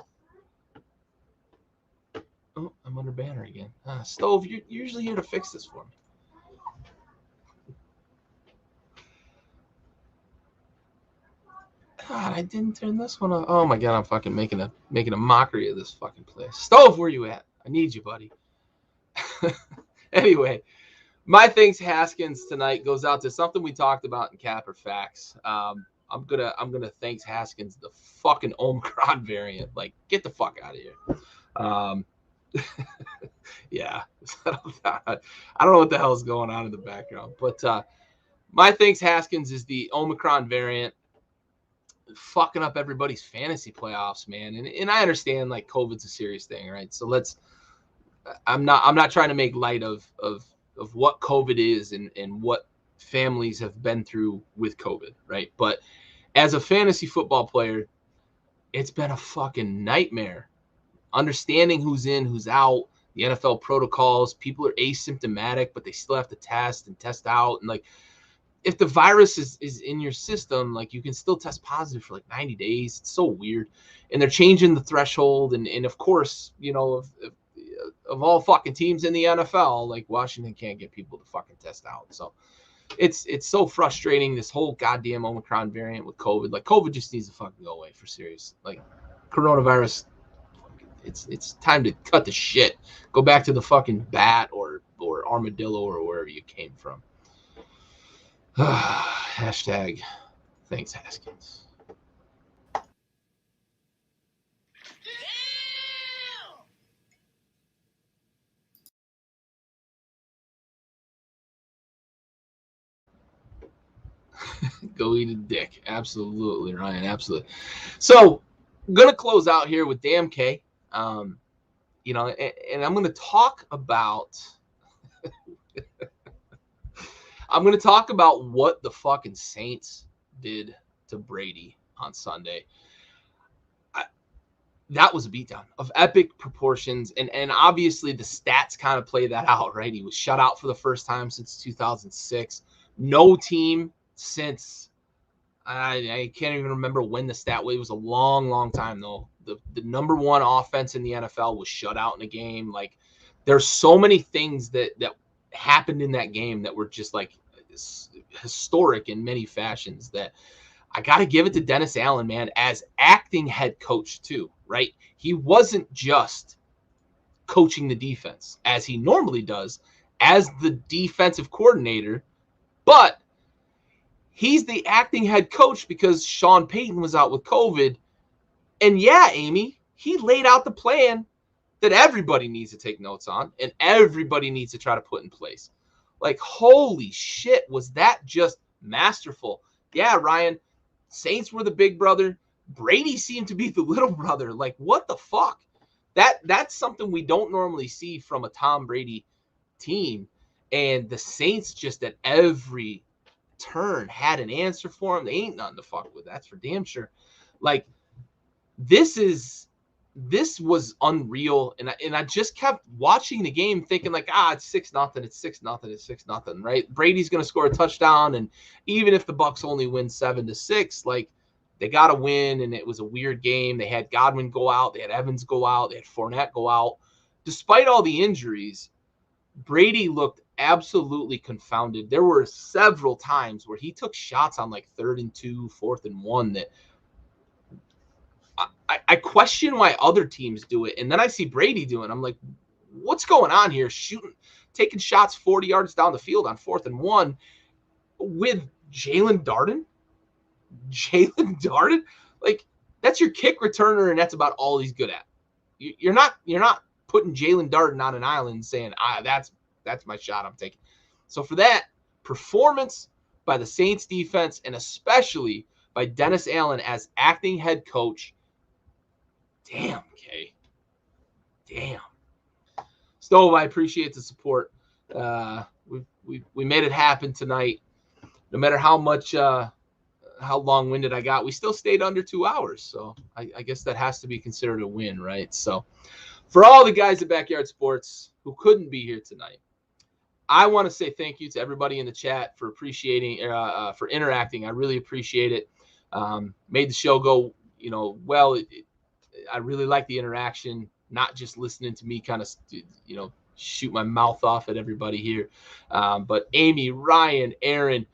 Oh, I'm under banner again. Stove, you're usually here to fix this for me. God, I didn't turn this one off. Oh my God, I'm fucking making a mockery of this fucking place. Stove, where you at? I need you, buddy. Anyway, my thanks Haskins tonight goes out to something we talked about in Cap or Facts. I'm gonna thanks Haskins, the fucking Omicron variant. Like, get the fuck out of here. Yeah, I don't know what the hell is going on in the background, but my thanks Haskins is the Omicron variant. Fucking up everybody's fantasy playoffs, man. And I understand like COVID's a serious thing, right? So I'm not trying to make light of what COVID is and what families have been through with COVID, right? But as a fantasy football player, it's been a fucking nightmare. Understanding who's in, who's out, the NFL protocols, people are asymptomatic, but they still have to test out. And like, if the virus is in your system, like you can still test positive for like 90 days. It's so weird. And they're changing the threshold. And of course, you know, of all fucking teams in the NFL, like Washington can't get people to fucking test out. So it's so frustrating, this whole goddamn Omicron variant with COVID. Like COVID just needs to fucking go away for serious. Like coronavirus, it's time to cut the shit. Go back to the fucking bat or armadillo or wherever you came from. Hashtag thanks Haskins. Go eat a dick. Absolutely, Ryan. Absolutely. So I'm gonna close out here with Damn K. You know, and I'm gonna talk about what the fucking Saints did to Brady on Sunday. that was a beatdown of epic proportions. And obviously the stats kind of play that out, right? He was shut out for the first time since 2006. No team since, I can't even remember when the stat was. It was a long, long time, though. The number one offense in the NFL was shut out in a game. Like, there's so many things that happened in that game that were just like historic in many fashions that I got to give it to Dennis Allen, man, as acting head coach too, right? He wasn't just coaching the defense as he normally does as the defensive coordinator, but he's the acting head coach because Sean Payton was out with COVID. And yeah, Amy, he laid out the plan that everybody needs to take notes on and everybody needs to try to put in place. Like, holy shit, was that just masterful? Yeah, Ryan, Saints were the big brother. Brady seemed to be the little brother. Like, what the fuck? That's something we don't normally see from a Tom Brady team. And the Saints just at every turn had an answer for him. They ain't nothing to fuck with. That's for damn sure. Like, this was unreal. And I just kept watching the game thinking like, it's 6-0. It's 6-0. It's 6-0, right? Brady's going to score a touchdown. And even if the Bucs only win 7-6, like, they got to win. And it was a weird game. They had Godwin go out. They had Evans go out. They had Fournette go out. Despite all the injuries, Brady looked absolutely confounded. There were several times where he took shots on like 3rd and 2, 4th and 1 that I question why other teams do it. And then I see Brady do it. I'm like, what's going on here? Taking shots 40 yards down the field on 4th and 1 with Jalen Darden? Jalen Darden? Like, that's your kick returner, and that's about all he's good at. You're not putting Jalen Darden on an island saying, that's my shot I'm taking. So for that performance by the Saints defense, and especially by Dennis Allen as acting head coach, damn, Kay. Damn. Stove, I appreciate the support. We made it happen tonight. No matter how much how long-winded I got, we still stayed under 2 hours. So I guess that has to be considered a win, right? So for all the guys at Backyard Sports who couldn't be here tonight, I want to say thank you to everybody in the chat for appreciating, for interacting. I really appreciate it. Made the show go, well. I really like the interaction, not just listening to me kind of, shoot my mouth off at everybody here. But Amy, Ryan, Aaron,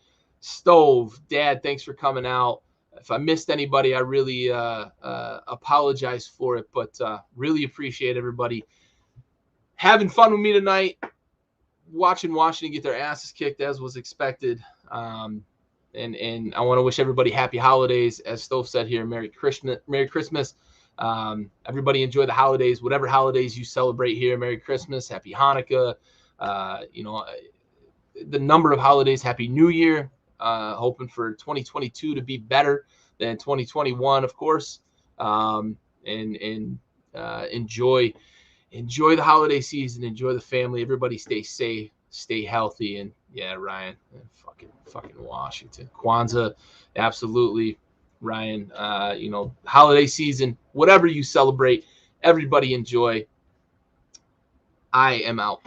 Stove, Dad, thanks for coming out. If I missed anybody, I really apologize for it, but really appreciate everybody having fun with me tonight, watching Washington get their asses kicked as was expected. And I want to wish everybody happy holidays. As Stove said here, Merry Christmas. Everybody enjoy the holidays, whatever holidays you celebrate here. Merry Christmas, Happy Hanukkah, the number of holidays, Happy New Year, hoping for 2022 to be better than 2021, of course. And enjoy the holiday season, enjoy the family. Everybody stay safe, stay healthy. And yeah, Ryan, fucking Washington, Kwanzaa, absolutely. Ryan, holiday season, whatever you celebrate, everybody enjoy. I am out.